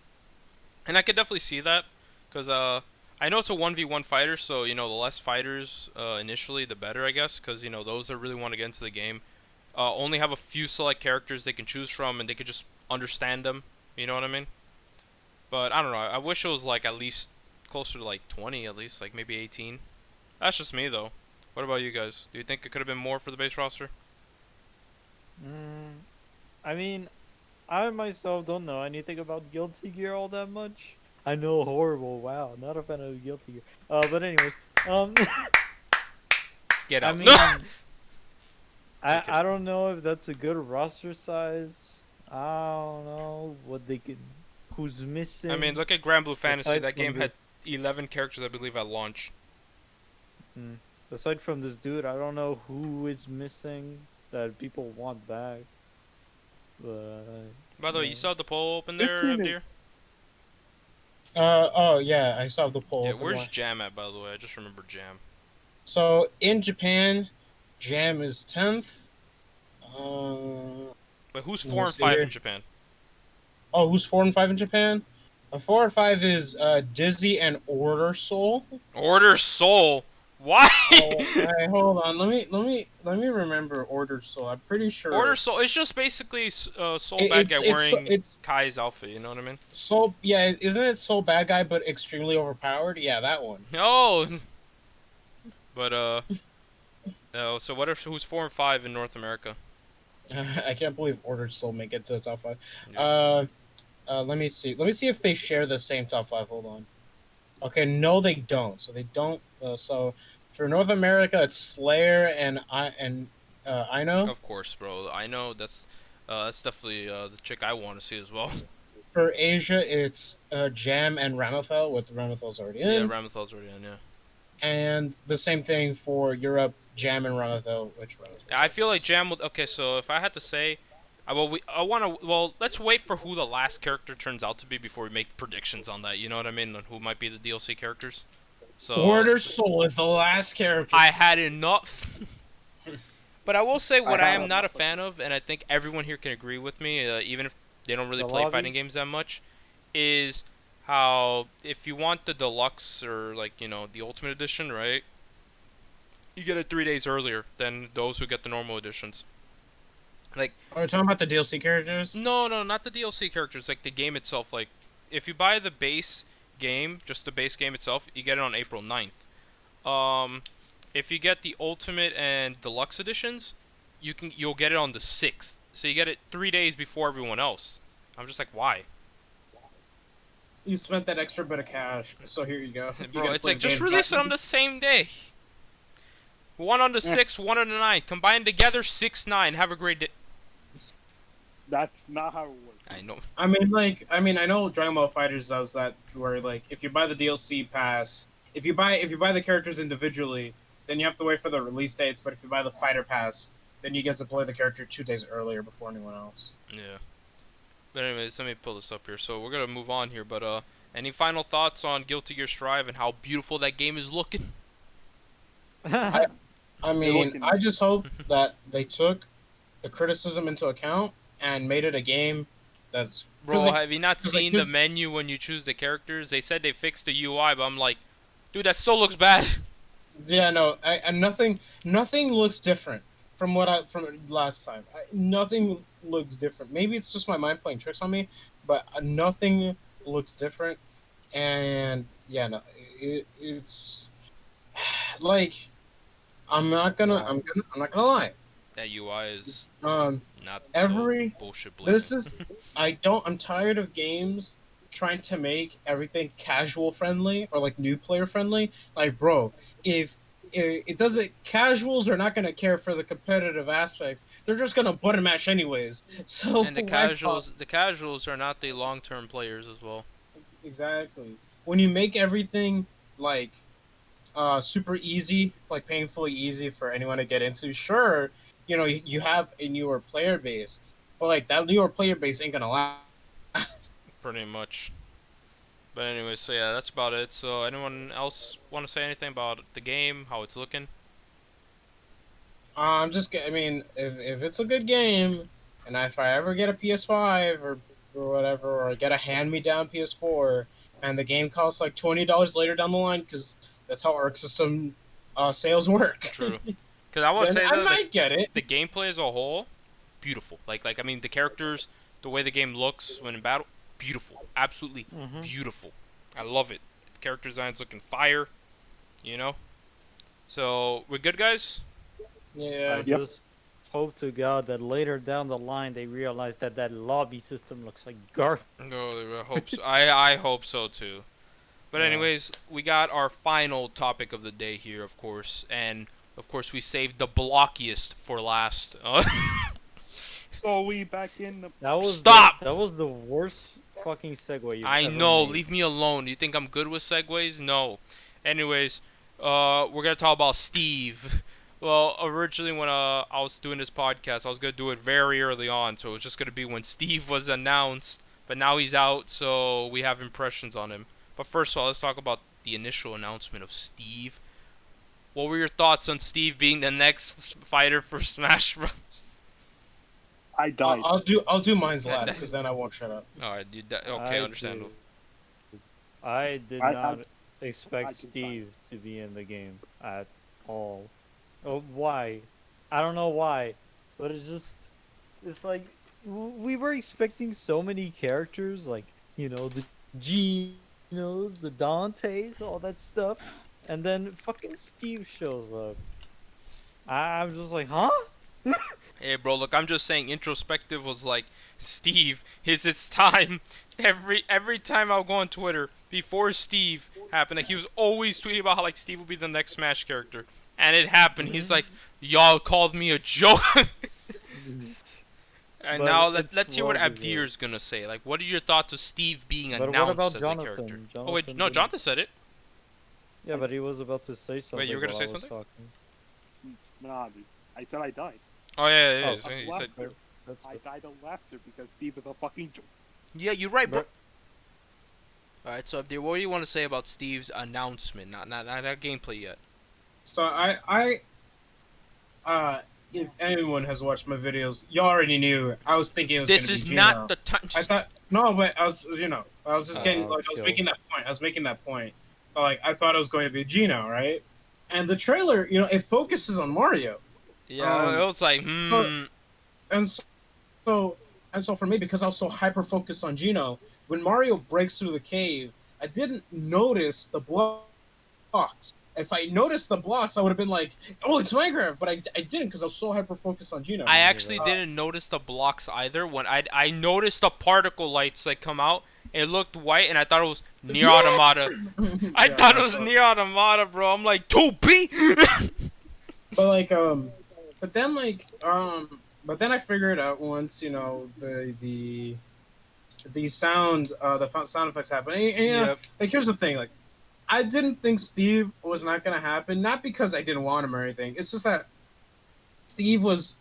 And I could definitely see that, because I know it's a 1v1 fighter, so, you know, the less fighters initially, the better, I guess, because, you know, those that really want to get into the game only have a few select characters they can choose from, and they could just understand them, you know what I mean? But, I don't know, I wish it was, like, at least closer to, like, 20, at least, like, maybe 18. That's just me, though. What about you guys? Do you think it could have been more for the base roster? I mean, I myself don't know anything about Guilty Gear all that much. I know horrible. Wow, not a fan of Guilty Gear. But anyways, Get I out. mean, I don't know if that's a good roster size. I don't know what they could. Who's missing? I mean, look at Grand Blue Fantasy. Aside That game from had 11 characters, I believe, at launch. Aside from this dude, I don't know who is missing that people want back. But By the way, yeah. you saw the poll open there, 15 is- Abdir? Oh yeah, I saw the poll. Yeah, where's Jam at, by the way? I just remember Jam. So in Japan, Jam is 10th. But who's Let 4 me and see 5 here. in Japan? Oh, who's 4 and 5 in Japan? 4 and 5 is Dizzy and Order Soul. Order Soul. Why? Hey, hold on. Let me remember Order Soul. I'm pretty sure Order Soul. It's just basically Soul It- bad guy wearing it's Kai's outfit. You know what I mean? Soul. Yeah, isn't it Soul Bad Guy but extremely overpowered? Yeah, that one. No. But so what if who's 4 and 5 in North America? I can't believe Order Soul make it to the top 5. Yeah. Let me see. Let me see if they share the same top 5. Hold on. Okay, no, they don't. So they don't. So for North America, it's Slayer and Ino. Of course, bro. I know that's definitely the chick I want to see as well. For Asia, it's Jam and Ramathel, with Ramathel's already in. Yeah, Ramathel's already in. Yeah. And the same thing for Europe, Jam and Ramathel, which Ramathel. I feel like Jam would. Okay, so if I had to say, let's wait for who the last character turns out to be before we make predictions on that. You know what I mean? On who might be the DLC characters. So Order Soul is the last character. I had enough. But I will say what I am have not a fan of, and I think everyone here can agree with me, even if they don't really The play lobby? fighting games that much, is how if you want the deluxe or like the ultimate edition, right? You get it 3 days earlier than those who get the normal editions. Like, Are we talking about the DLC characters? no, not the DLC characters. Like the game itself. Like, if you buy the base game, just the base game itself, you get it on April 9th. if you get the Ultimate and Deluxe editions, you'll get it on the 6th. So you get it 3 days before everyone else. I'm just like, why? You spent that extra bit of cash, so here you go. You Bro, gotta it's play like, just game release it back. on the same day. One on the 6th, one on the 9th. Combined together, 6-9. Have a great day. That's not how it works. I know. I know Dragon Ball Fighters does that, where like if you buy the DLC pass, if you buy the characters individually, then you have to wait for the release dates. But if you buy the fighter pass, then you get to play the character 2 days earlier before anyone else. Yeah. But anyways, let me pull this up here. So we're gonna move on here. But any final thoughts on Guilty Gear Strive and how beautiful that game is looking? I mean, I just hope that they took the criticism into account and made it a game that's... Bro, like, have you not 'cause, like, seen the here's- menu when you choose the characters? They said they fixed the UI, but I'm like, dude, that still looks bad. Yeah, no, and nothing looks different from last time. Nothing looks different. Maybe it's just my mind playing tricks on me, but nothing looks different. And yeah, no, it's like I'm not gonna lie. That UI is Um, not every- so bullshit. this is I'm tired of games trying to make everything casual friendly or like new player friendly. Like, bro, if it doesn't, casuals are not gonna care for the competitive aspects. They're just gonna button mash anyways. So And the casuals are not the long-term players as well. exactly, when you make everything like super easy, like painfully easy for anyone to get into, sure, you have a newer player base, but like that newer player base ain't gonna last. Pretty much. But anyway, so yeah, that's about it. So anyone else want to say anything about the game, how it's looking? I mean, if it's a good game, and if I ever get a PS5 or whatever, or I get a hand-me-down PS4, and the game costs like $20 later down the line, because that's how Arc System sales work. True. Because I want to Then say I though, might get it. the gameplay as a whole, beautiful. I mean, the characters, the way the game looks when in battle, beautiful. Absolutely beautiful. I love it. The character design's looking fire. You know. So we're good, guys. Yeah. I just hope to God that later down the line they realize that that lobby system looks like garbage. No, I hope so. I hope so too. But Yeah. anyways, we got our final topic of the day here, of course, and of course we saved the blockiest for last. So we back in the. That was Stop! that was the worst fucking segue you've I ever know. made. Leave me alone. You think I'm good with segues? No. Anyways, we're gonna talk about Steve. Well, originally when I was doing this podcast, I was gonna do it very early on, so it was just gonna be when Steve was announced. But now he's out, so we have impressions on him. But first of all, let's talk about the initial announcement of Steve. What were your thoughts on Steve being the next fighter for Smash Bros? I died. I'll do mine's last, because then I won't shut up. All right, okay, I understandable. I did I- not I expect can Steve to be in the game at all. Oh, why? I don't know why, but it's like we were expecting so many characters, like the Genos, the Dantes, all that stuff, and then fucking Steve shows up. I'm just like, huh? Hey, bro, look, I'm just saying introspective was like, Steve, it's time. Every time I would go on Twitter, before Steve happened, like, he was always tweeting about how, like, Steve would be the next Smash character. And it happened. He's like, y'all called me a joke. And But now it's let's hear what well deserved. Abdir's gonna say. Like, what are your thoughts of Steve being But what announced about as a Jonathan? character? Oh, Jonathan wait, no, didn't- Jonathan said it. Yeah, but he was about to say something. you were gonna while say I was something? Nah, dude. I said I died. Oh, yeah, Oh, he said, Laughter. That's I died of laughter because Steve is a fucking joke. yeah, you're right, bro. But- Alright, so Abdir, what do you want to say about Steve's announcement? Not gameplay yet. So if anyone has watched my videos, you already knew. I was thinking it was This gonna is be not Gino. the time. I thought no, but I was just getting Oh, like I was chill. making that point. I was making that point. Like I thought it was going to be Gino, right? And the trailer, it focuses on Mario, Yeah, it was like, and so for me, because I was so hyper focused on Gino, when Mario breaks through the cave, I didn't notice the blocks, if I noticed the blocks, I would have been like, "Oh, it's Minecraft," but I didn't because I was so hyper focused on Gino. I actually didn't notice the blocks either. When I noticed the particle lights like come out, it looked white, and I thought it was Near Automata. I thought it was Near Automata, bro. I'm like 2B. But like but then but then I figured out once the sound sound effects happen. And, Yep. like here's the thing, like I didn't think Steve was not gonna happen, not because I didn't want him or anything. It's just that Steve was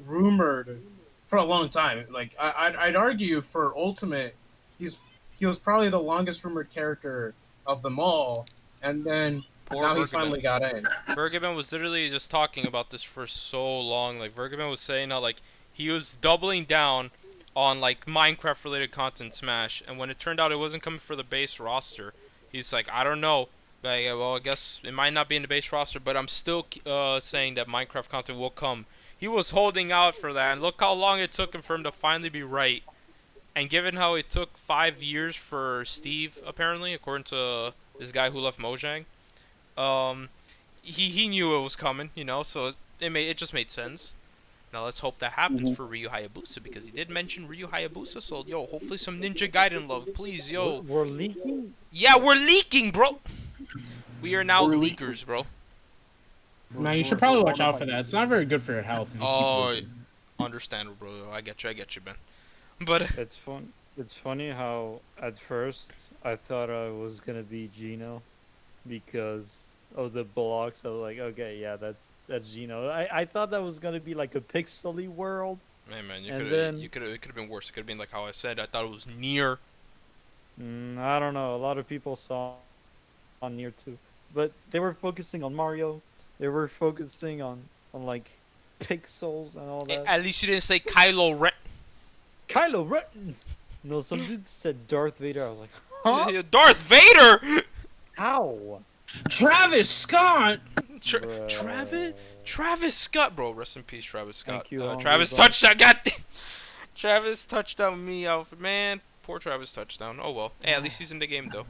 rumored for a long time. Like I'd argue for Ultimate, he was probably the longest rumored character of them all, and then Poor now he Vergaben. finally got in. Vergaben was literally just talking about this for so long. Like Vergaben was saying how like he was doubling down on like Minecraft related content in Smash, and when it turned out it wasn't coming for the base roster, he's like, I don't know. Like, well, I guess it might not be in the base roster, but I'm still saying that Minecraft content will come. He was holding out for that, and look how long it took him for him to finally be right. And given how it took 5 years for Steve, apparently, according to this guy who left Mojang, he knew it was coming, you know, so it just made sense. Now let's hope that happens for Ryu Hayabusa, because he did mention Ryu Hayabusa, so yo, hopefully some Ninja Gaiden love, please, yo. We're leaking. Yeah, we're leaking, bro. We are now leakers, bro. Man, you should probably watch out for that. It's not very good for your health. If you keep Oh, losing. understandable, bro. I get you, man. But It's fun. It's funny how at first I thought I was gonna be Gino because of the blocks. I was like, okay, yeah, that's Gino. I thought that was gonna be like a pixely world. hey, man, And it could have been worse. It could have been like how I said. I thought it was near. I don't know. A lot of people saw on Nier 2, but they were focusing on Mario. They were focusing on like pixels and all that. At least you didn't say Kylo Ren. Kylo Ren. No, some dude said Darth Vader. I was like, huh? Darth Vader. How? Travis Scott. Bruh. Travis Scott, bro. Rest in peace, Travis Scott. Thank you, Travis Hungry touchdown. Travis touchdown me out, man. Poor Travis touchdown. Oh well. Hey, at least he's in the game though.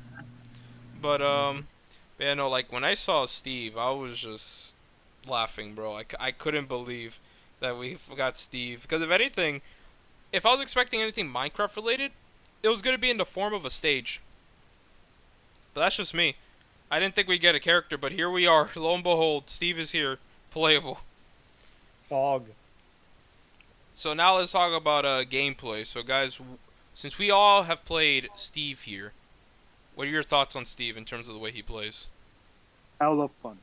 But yeah, no, like when I saw Steve, I was just laughing, bro. I couldn't believe that we forgot Steve. Because if anything, if I was expecting anything Minecraft related, it was gonna be in the form of a stage. But that's just me. I didn't think we'd get a character, but here we are. Lo and behold, Steve is here, playable. Fog. So now let's talk about gameplay. So guys, since we all have played Steve here, what are your thoughts on Steve in terms of the way he plays? Hella fun.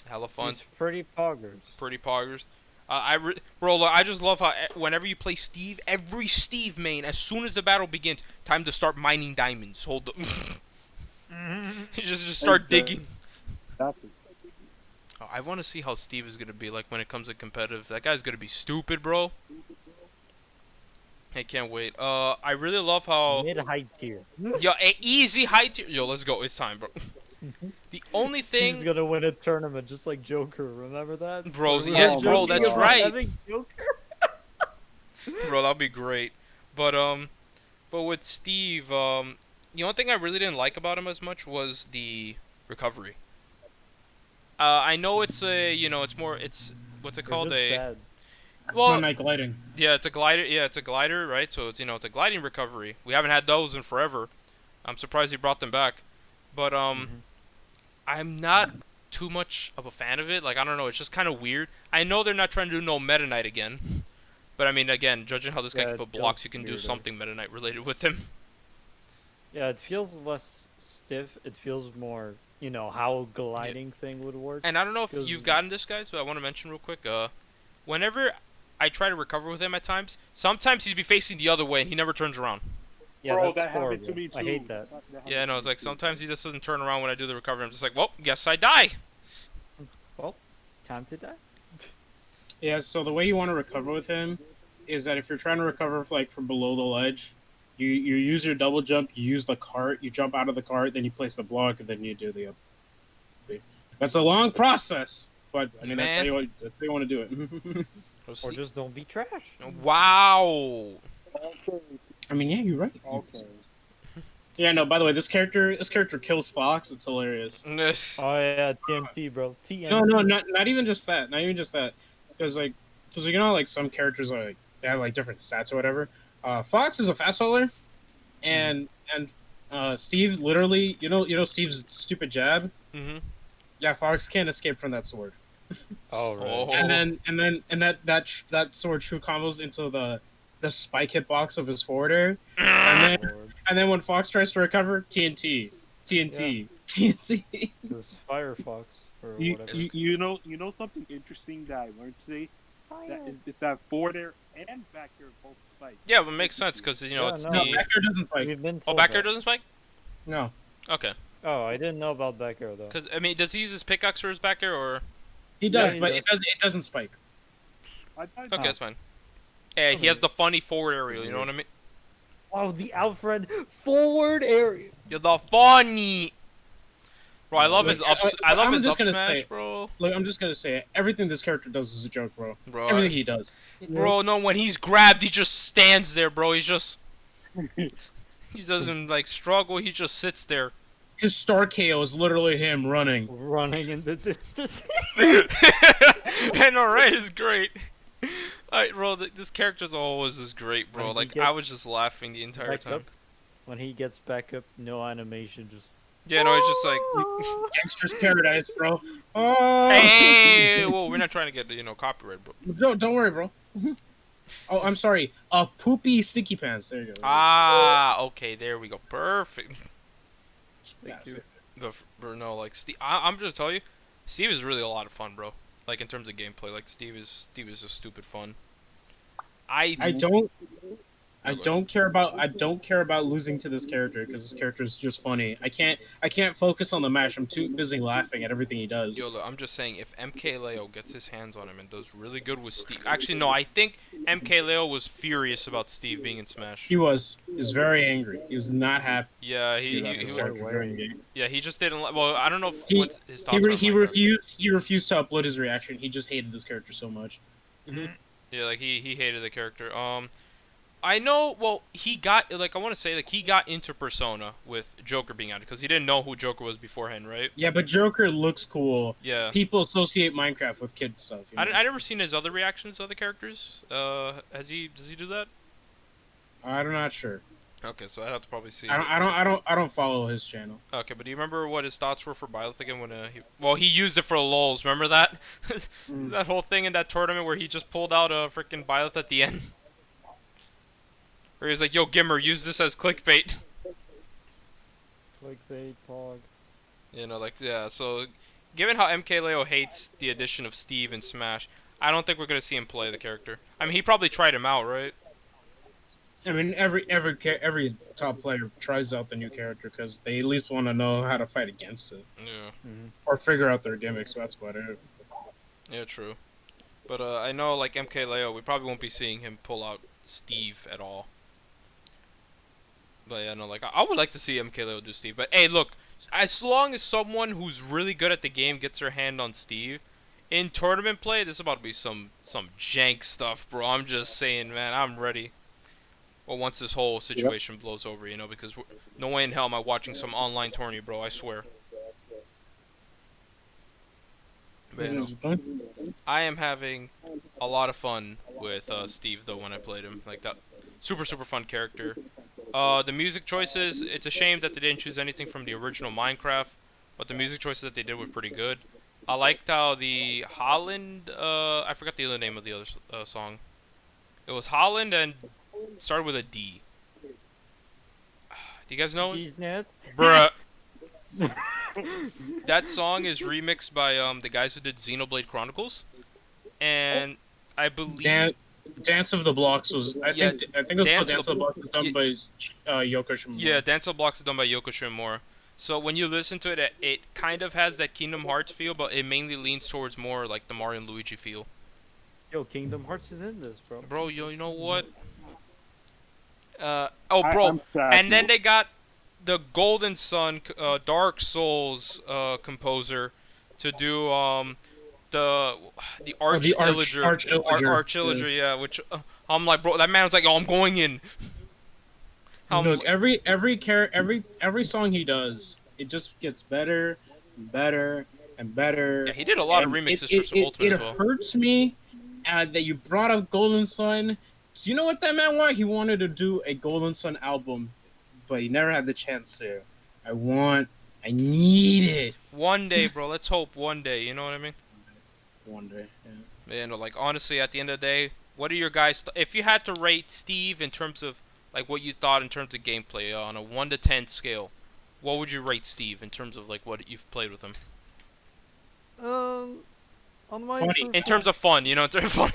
Hella fun, He's pretty poggers. pretty poggers. Bro, look, I just love how whenever you play Steve, every Steve main, as soon as the battle begins, time to start mining diamonds. Hold up. just start digging. Exactly. Oh, I want to see how Steve is gonna be like when it comes to competitive. That guy's gonna be stupid, bro. I can't wait. I really love how Mid-high tier. yo, easy high tier. Yo, let's go. It's time, bro. The only thing, Steve's gonna win a tournament just like Joker. Remember that? bros. We were Yeah, bro, joking that's about right, having Joker. bro. That'll be great. But with Steve, the only thing I really didn't like about him as much was the recovery. I know it's a, it's more, it's what's it called, It's a bad. well, Night gliding. yeah, it's a glider. Yeah, it's a glider, right? So it's it's a gliding recovery. We haven't had those in forever. I'm surprised he brought them back, but I'm not too much of a fan of it. Like I don't know, it's just kind of weird. I know they're not trying to do no Meta Knight again, but I mean, again, judging how this guy Yeah, can it put feels blocks, you can do weirder. something Meta Knight related with him. Yeah, it feels less stiff. It feels more, how a gliding thing would work. And I don't know if Feels- you've gotten this, guys, but I want to mention real quick. Whenever I try to recover with him at times, sometimes he'd be facing the other way and he never turns around. Yeah, Bro, that's that happened horrible. to me too. I hate that. Yeah, no, it's like sometimes he just doesn't turn around when I do the recovery. I'm just like, well, guess I die. Well, time to die. Yeah, so the way you want to recover with him is that if you're trying to recover from below the ledge, you use your double jump, you use the cart, you jump out of the cart, then you place the block, and then you do the up. That's a long process, but I mean that's how you want to do it. Or just don't be trash. Wow. Okay. I mean, yeah, you're right. Okay. Yeah, no. By the way, this character kills Fox. It's hilarious. Oh yeah, TMT, bro. TMT. No, not even just that. Not even just that. Because you know, like some characters are like they have like different stats or whatever. Fox is a fast faller, and Steve literally, you know Steve's stupid jab. Mm-hmm. Yeah, Fox can't escape from that sword. Oh right. Oh. And that sword true combos into the spike hitbox of his forward air, and then Lord. and then when Fox tries to recover, TNT, TNT, TNT. This Firefox or You, whatever. you know something interesting that I learned today? That is that forward air and back air both spike. Yeah, but it makes sense because you know Yeah, it's no. No, the. back air doesn't spike. We've been Oh, told back air that. doesn't spike. No, Okay. Oh, I didn't know about back air though. Because I mean, does he use his pickaxe or his back air or? he Yeah, does, he but does. it doesn't spike. I thought Okay, that's fine. Hey, he has the funny forward aerial. You know what I mean? Oh, the Alfred forward area. You're the funny. Bro, I love Look, his up. I- I love I'm his just up gonna smash, say- bro. Look, I'm just gonna say it. Everything this character does is a joke, bro. Bro, Everything he does. bro, no, when he's grabbed, he just stands there, bro. He's just. He doesn't like struggle. He just sits there. His star KO is literally him running. Running in the distance. I know, right? It's great. Bro, this character as a whole is just great, bro. When he Like gets I was just laughing the entire back time. up. When he gets back up, no animation, just. Yeah, no, it's just like. Gangster's Paradise, bro. Oh, Hey, well, we're not trying to get copyright, bro. don't worry, bro. Oh, I'm sorry. Poopy sticky pants. There you go. Ah, okay, there we go. Perfect. Yeah, you. Bro, no, like Steve. I'm just tell you, Steve is really a lot of fun, bro. Like in terms of gameplay, like Steve is just stupid fun. I don't care about losing to this character because this character is just funny. I can't focus on the match. I'm too busy laughing at everything he does. Yo, look, I'm just saying, if MK Leo gets his hands on him and does really good with Steve. Actually, no, I think MK Leo was furious about Steve being in Smash. He's very angry. He was not happy. Yeah, about this character during the game. yeah, he just didn't. Well, I don't know if He- what's his thoughts are on He Minecraft. refused to upload his reaction. He just hated this character so much. Yeah, like he hated the character. I know. Well, he got like I want to say like he got into Persona with Joker being out because he didn't know who Joker was beforehand, right? Yeah, but Joker looks cool. Yeah. People associate Minecraft with kid stuff. You know? I never seen his other reactions to other characters. Does he do that? I'm not sure. Okay, so I'd have to probably see. I don't follow his channel. Okay, but do you remember what his thoughts were for Byleth again when he used it for lulz, remember that? That whole thing in that tournament where he just pulled out a freaking Byleth at the end? Where he was like, yo, Gimmer, use this as clickbait. Clickbait, pog. You know, like, yeah, so given how MK Leo hates the addition of Steve in Smash, I don't think we're going to see him play the character. I mean, he probably tried him out, right? I mean, every top player tries out the new character because they at least want to know how to fight against it Yeah. or figure out their gimmicks. That's about it. Yeah, true. But I know, like, MK Leo, we probably won't be seeing him pull out Steve at all. But yeah, no, like, I would like to see MK Leo do Steve. But hey, look, as long as someone who's really good at the game gets their hand on Steve, in tournament play, this is about to be some jank stuff, bro. I'm just saying, man, I'm ready. Well, once this whole situation blows over, you know, because no way in hell am I watching some online tourney, bro, I swear. But, you know, I am having a lot of fun with Steve, though, when I played him. Like, that super fun character. The music choices, it's a shame that they didn't choose anything from the original Minecraft, but the music choices that they did were pretty good. I liked how the Holland, I forgot the other name of the other song. It was Holland and started with a D. Do you guys know it? He's net. Bruh. That song is remixed by the guys who did Xenoblade Chronicles, and I believe Dance of the Blocks was I think it was called Dance of the Blocks was done by Yoko Shimomura. Yeah, Dance of the Blocks is done by Yoko Shimomura. So when you listen to it, it kind of has that Kingdom Hearts feel, but it mainly leans towards more like the Mario and Luigi feel. Yo, Kingdom Hearts is in this, bro. Bro, you know what? Oh, bro, I'm sad, and then man. they got the Golden Sun, Dark Souls composer to do the Arch Illager, Arch Illager. yeah. Which I'm like, bro, that man was like, yo, I'm going in. How Look, mu- every song he does, it just gets better and better and Yeah, better. he did a lot of And it remixes it, for it, Ultimate it as well. hurts me that you brought up Golden Sun. So you know what that man wanted? He wanted to do a Golden Sun album, but he never had the chance to. I need it One day, bro. Let's hope one day. You know what I mean? one day. Yeah. You know, like honestly, at the end of the day, what are your guys? If you had to rate Steve in terms of like what you thought in terms of gameplay on a 1 to 10 scale, what would you rate Steve in terms of like what you've played with him? Um, on my Funny. In terms of fun, you know, in terms of fun,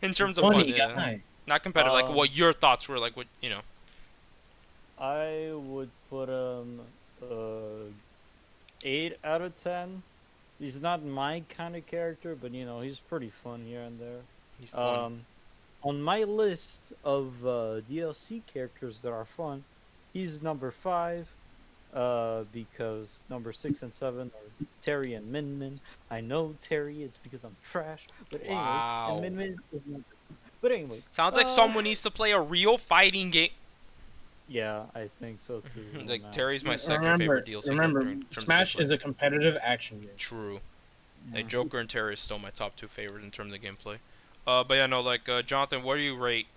in terms of fun, Funny yeah. guy. Not competitive. Like what your thoughts were, like what you know. I would put him 8 out of 10. He's not my kind of character, but you know he's pretty fun here and there. He's fun. On my list of DLC characters that are fun, he's number 5. Because number 6 and 7 are Terry and Min Min. I know Terry, it's because I'm trash. But anyways, Wow. and Min Min is number. But anyways, Sounds like someone needs to play a real fighting game. yeah, I think so too. Like man. Terry's my second favorite DLC Remember, character in terms Smash of gameplay. is a competitive action game. True. Yeah. Like Joker and Terry is still my top 2 favorite in terms of gameplay. But yeah, no, like Jonathan, what do you rate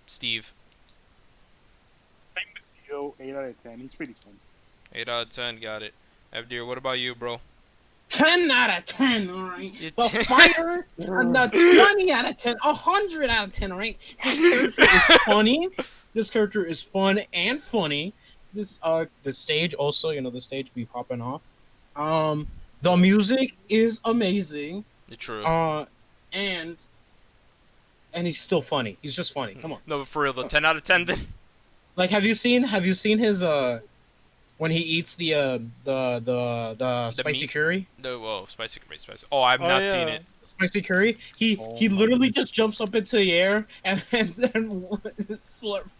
Steve? Same with Yo, 8 out of 10. He's pretty fun. 8 out of 10, got it. Abdir, what about you, bro? 10 out of 10, alright? It's- The fighter, the 20 out of 10, 100 out of 10, alright? This character is funny. This character is fun and funny. This, the stage also, you know, the stage be popping off. The music is amazing. True. And he's still funny. He's just funny. Come on. No, but for real, the 10 out of 10 then? Like, have you seen his, when he eats the spicy meat? curry? No, whoa, spicy. Oh, I've not seen it. Spicy curry. He literally just jumps up into the air and then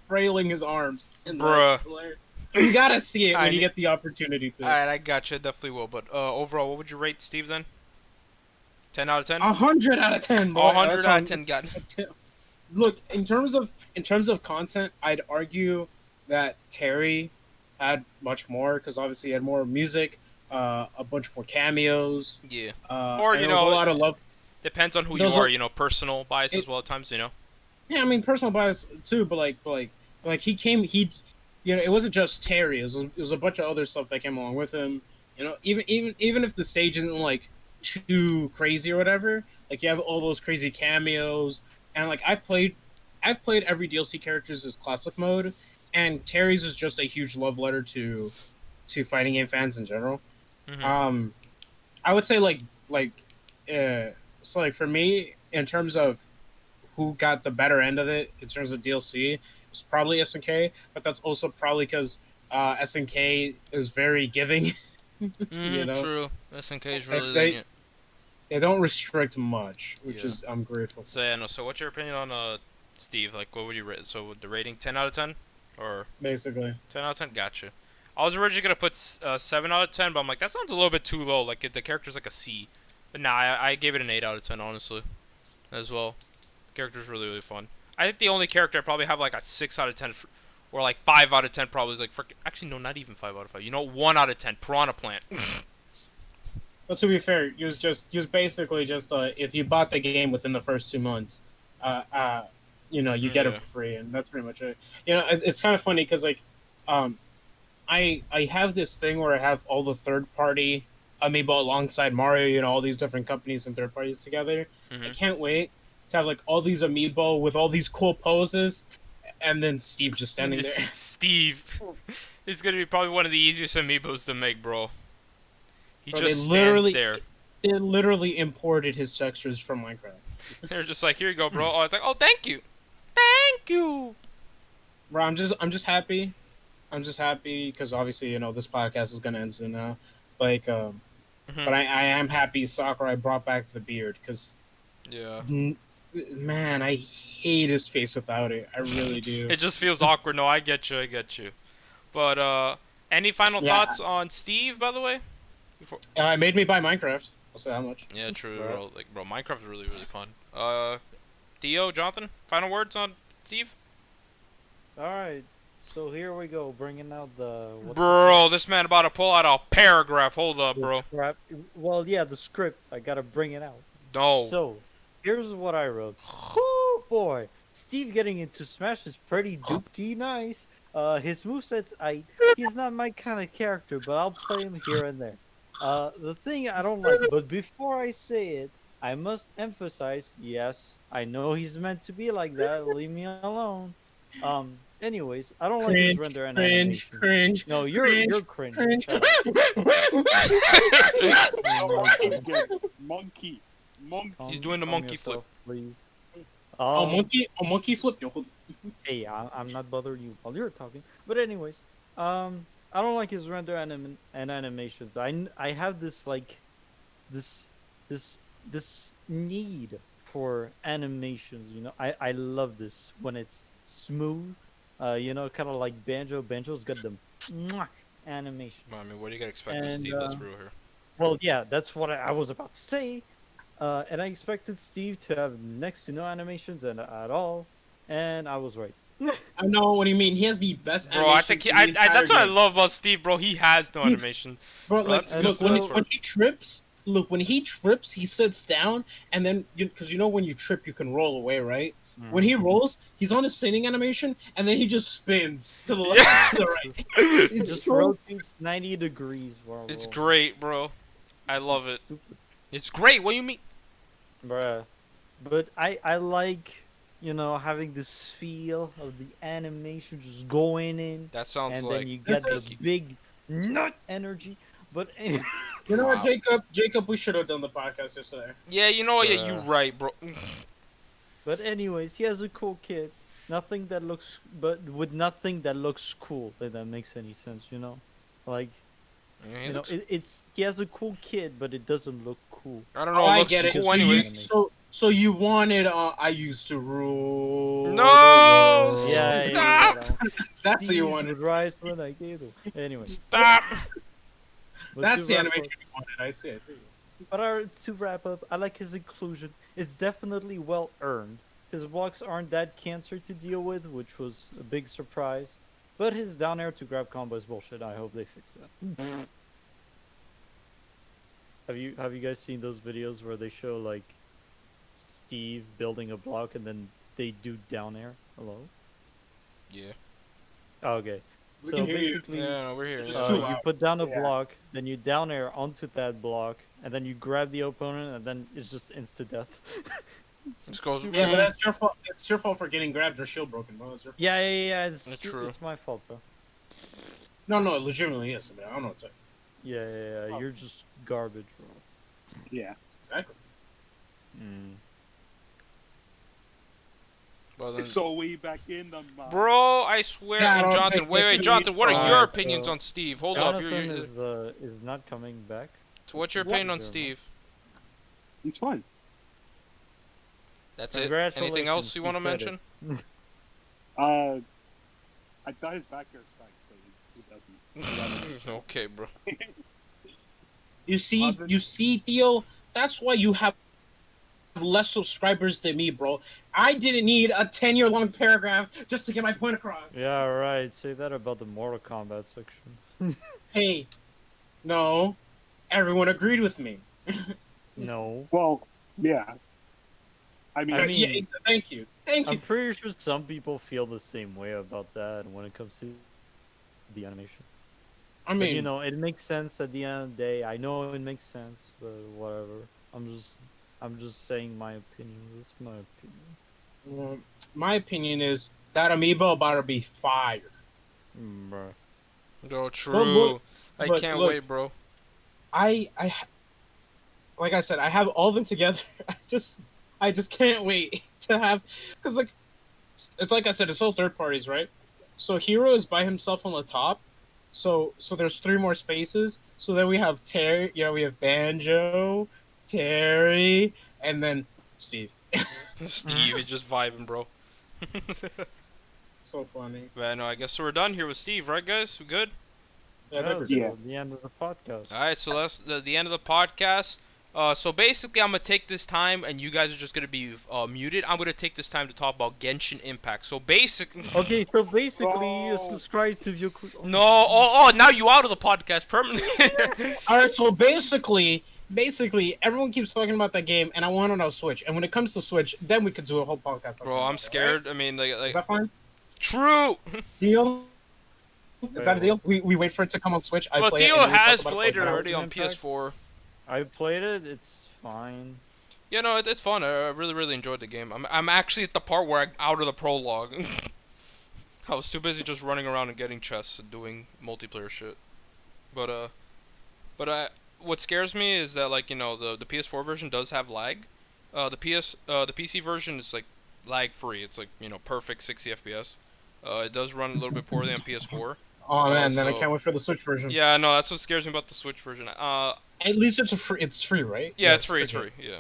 frailing his arms. And Bruh. it's hilarious. You gotta see it I when you need- get the opportunity to. Alright, I gotcha, definitely will. But overall, what would you rate Steve then? 10 out of 10? 100 out of 10. Boy. 100 That's out on- of 10, got it. Look, in terms of content, I'd argue that Terry had much more because obviously he had more music, a bunch more cameos. Yeah. Or you there was know, a lot of love. Depends on who Those you are, are- you know, personal bias as well at times, you know. Yeah, I mean personal bias too, but you know, it wasn't just Terry. It was a bunch of other stuff that came along with him. You know, even if the stage isn't like too crazy or whatever, like you have all those crazy cameos, and like I've played every DLC characters as classic mode, and Terry's is just a huge love letter to fighting game fans in general. Mhm. I would say so like for me in terms of who got the better end of it in terms of DLC, it's probably SNK, but that's also probably because SNK is very giving. You know? True. SNK is Like, really they- lenient. They don't restrict much, which Yeah. is I'm grateful for. So yeah, no. So what's your opinion on Steve? Like, what would you rate? So the rating 10 out of 10, or Basically, 10 out of 10? Gotcha. I was originally gonna put 7 out of 10, but I'm like that sounds a little bit too low. Like if the character's like a C, but nah, I gave it an 8 out of 10 honestly, as well. The character's really fun. I think the only character I probably have like a 6 out of 10, or like 5 out of 10 probably is like actually no, not even 5 out of 5. You know, 1 out of 10. Piranha Plant. but to be fair, he was basically just if you bought the game within the first 2 months, you know, you get it Yeah. for free, and that's pretty much it. You know, it's kind of funny because like, I have this thing where I have all the third party amiibo alongside Mario, you know, all these different companies and third parties together. I Mhm. can't wait to have like all these amiibo with all these cool poses, and then Steve just standing there. Steve. He's gonna be probably one of the easiest amiibos to make, bro. He Bro, just they literally- stands They literally imported his textures from Minecraft. there. They're just like, here you go, bro. Oh, it's like, oh, thank you. Thank you. Bro, I'm just happy. I'm just happy because obviously, you know, this podcast is gonna end soon now. Like, Mhm. but I am happy Sakurai brought back the beard because, Yeah. man, I hate his face without it. I really do. It just feels awkward. No, I get you. But, any final Yeah. thoughts on Steve, by the way? Before... It made me buy Minecraft. I'll say how much. Yeah, true, Bro. bro. Like, bro, Minecraft is really, really fun. Theo, Jonathan, final words on Steve? All right. So here we go, bringing out the Bro, this man about to pull out a paragraph. Hold up, the bro. scrap. Well, yeah, the script. I gotta bring it out. No. So here's what I wrote. Oh boy, Steve getting into Smash is pretty doopty nice. His moveset's he's not my kind of character, but I'll play him here and there. The thing I don't like, but before I say it, I must emphasize, yes, I know he's meant to be like that. Leave me alone. Anyways, I don't like his Cringe, render and cringe, animations. cringe. No, you're cringe. Cringe. Shut up. Oh, good. Monkey. He's doing the Calm monkey yourself, please. Oh, monkey flip. Yo, hold- Hey, I'm not bothering you while you're talking. But anyways, I don't like his render and animations. I have this like, this this need for animations. You know, I love this when it's smooth. You know, kind of like Banjo. Banjo's got them animation. I mean, what do you gotta expect with And, Steve? Let's brew here. Well, yeah, that's what I was about to say. And I expected Steve to have next to no animations at all, and I was right. I know what you mean. He has the best. Bro, I think animations in the entire that's what I game. love about Steve, bro. He has no animation. Bro, Bro, like, that's look, good. when he trips, when he trips, he sits down, and then, because you know when you trip, you can roll away, right? When he rolls, he's on his sitting animation, and then he just spins to the left, to the right. It It's just so rotates 90 degrees while It's rolling. great, bro. I love it. Stupid. It's great. What do you mean? Bruh. But I like, you know, having this feel of the animation just going in, That sounds and like then you get This the big nut energy. But You know Wow. what, Jacob, we should have done the podcast yesterday. yeah. You know what? Yeah, you Bruh. right, bro. But anyways, he has a cool kid. Nothing that looks, but with nothing that looks cool. If that makes any sense, you know, like Yeah, he you looks- know, it's he has a cool kid, but it doesn't look cool. I don't know. I It looks get it. cool So anyways. so you wanted I used to rule. No, the world. Yeah, Stop! that one. That's what you Steve's wanted. would rise when I gave him. Anyway, Stop. but That's to the wrap animation up- you wanted. I see. But to wrap up, I like his inclusion. It's definitely well earned. His blocks aren't that cancer to deal with, which was a big surprise. But his down air to grab combo is bullshit. I hope they fix that. Have you guys seen those videos where they show like Steve building a block and then they do down air? Hello? Yeah. Oh, okay. We So can hear you. basically, Yeah, no, we're here. It's Yeah. too you loud. put down a Yeah. block, then you down air onto that block, and then you grab the opponent, and then it's just insta death. Let's go. Yeah, but that's your fault. It's your fault for getting grabbed or shield broken, bro. It's your... Yeah. It's That's true. It's my fault, bro. No, legitimately, yes. I mean, I don't know what to say. Yeah. Oh. You're just garbage, bro. Yeah. Exactly. Well, then, So we back in the bro, I swear. Yeah, I and don't Jonathan, think wait, this wait, should Jonathan. be What are fine. your Alright, opinions so on Steve? Hold up. Jonathan You're, is not coming back. so what's your What? opinion on Sure, Steve? He's fine. That's it. Anything else Congratulations, you he want to said it. mention? I thought his back air spiked, but he doesn't. Okay, bro. You Other- see, Theo. That's why you have less subscribers than me, bro. I didn't need a 10-year-long paragraph just to get my point across. Yeah, right. Say that about the Mortal Kombat section. Hey, no, everyone agreed with me. No. Well, yeah. I mean, I mean- Yeah, thank you. I'm pretty sure some people feel the same way about that when it comes to the animation. I But, mean, you know, it makes sense at the end of the day. I know it makes sense, but whatever. I'm just saying my opinion. That's my opinion. my opinion is that amiibo about to be fire. Bruh. No, true. look, I but can't look. wait, bro. Like I said, I have all of them together. I just can't wait to have, because like, it's like I said, it's all third parties, right? So Hero is by himself on the top. So there's 3 more spaces. So then we have Terry, we have Banjo, Terry, and then Steve. Steve is just vibing, bro. So funny. But no, I guess we're done here with Steve, right, guys? We good? Yeah, That was Yeah. the end of the podcast. All right, so that's the end of the podcast. So basically, I'm gonna take this time, and you guys are just gonna be muted. I'm gonna take this time to talk about Genshin Impact. So basically, Okay, so basically, you Oh. subscribe to VieuxCrouton. no, now you out of the podcast permanently. All right, so basically, everyone keeps talking about that game, and I want it on Switch. And when it comes to Switch, then we could do a whole podcast. Bro, I'm scared. I mean, Is that fine? true. Deal? Is that a deal? We wait for it to come on Switch. I Well, play it, Theo and then we talk has about for played it like an hour. already on Impact? PS4. I played it. It's fine. Yeah, no, it's fun. I really enjoyed the game. I'm actually at the part where I'm out of the prologue. I was too busy just running around and getting chests and doing multiplayer shit. But what scares me is that, like, you know, the PS4 version does have lag. The PC version is like lag free. It's like, you know, perfect 60 FPS. It does run a little bit poorly on PS4. Oh man, then I so- can't wait for the Switch version. Yeah, no, that's what scares me about the Switch version. At least it's free, right? Yeah, it's free. It's free. Yeah.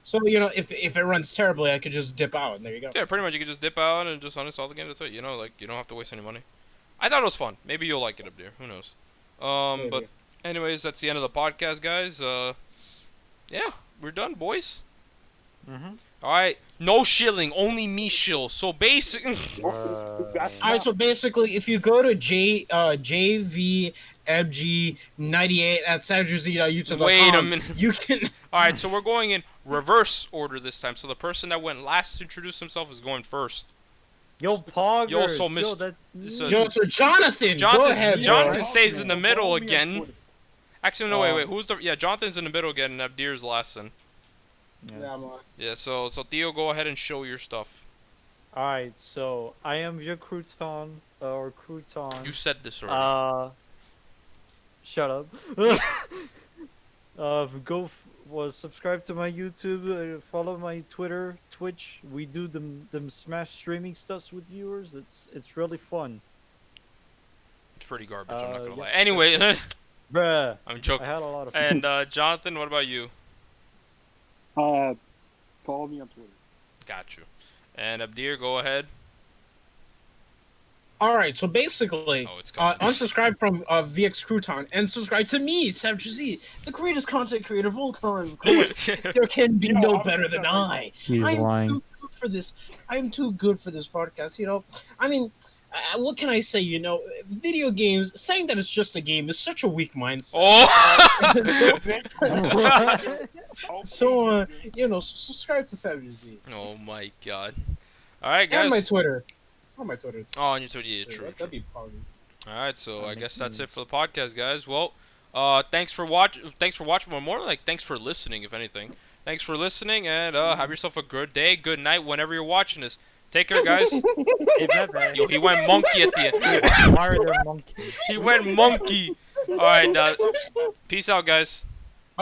So you know, if it runs terribly, I could just dip out, and there you go. Yeah, pretty much. You can just dip out and just uninstall the game. That's it. You know, like, you don't have to waste any money. I thought it was fun. Maybe you'll like it up there. Who knows? But Maybe. anyways, that's the end of the podcast, guys. Yeah, we're done, boys. Mm-hmm. All right, no shilling, only me shill. So basically, That's All right, so basically, if you go to JVMG98 at SabdierZ.youtube.com, Wait a minute. you can. all right. So we're going in reverse order this time. So the person that went last to introduce himself is going first. Yo, Poggers. Yo, so Miss- Yo, that. so- Yo, so Jonathan, go Jonathan, ahead, bro. Jonathan stays in the middle Follow me on again. Twitter. Actually, no, wait. Who's the? Yeah, Jonathan's in the middle again, and Abdir's last one. Yeah, I'm lost. Yeah. So Theo, go ahead and show your stuff. Alright, so I am VieuxCrouton, or Crouton. You said this already. Shut up. Subscribe to my YouTube, follow my Twitter, Twitch. We do them Smash streaming stuffs with viewers. It's really fun. It's pretty garbage. I'm not gonna yeah. lie. Anyway, Bruh, I'm I joking. had a lot of fun. And Jonathan, what about you? Follow me on Twitter. Got you. And Abdir, go ahead. All right, so basically, Oh, it's coming. unsubscribe from VieuxCrouton and subscribe to me, SabdierZ, the greatest content creator of all time. Of course, there can be Yo, no I'm better than I. He's I'm lying. too good for this. I'm too good for this podcast. You know, I mean, what can I say? You know, video games. Saying that it's just a game is such a weak mindset. Oh! So, you know, subscribe to SabdierZ Oh my God! All right, guys. and my Twitter. On my Twitter. Too. Oh, on your Twitter, yeah, true. That'd be positive. All right, so I makes guess that's sense. it for the podcast, guys. Well, thanks for watching. Well, more like thanks for listening, if anything. Thanks for listening, and have yourself a good day, good night, whenever you're watching this. Take care, guys. Hey, Batman. Yo, he went monkey at the end. Why are there monkeys? He went monkey. All right, peace out, guys.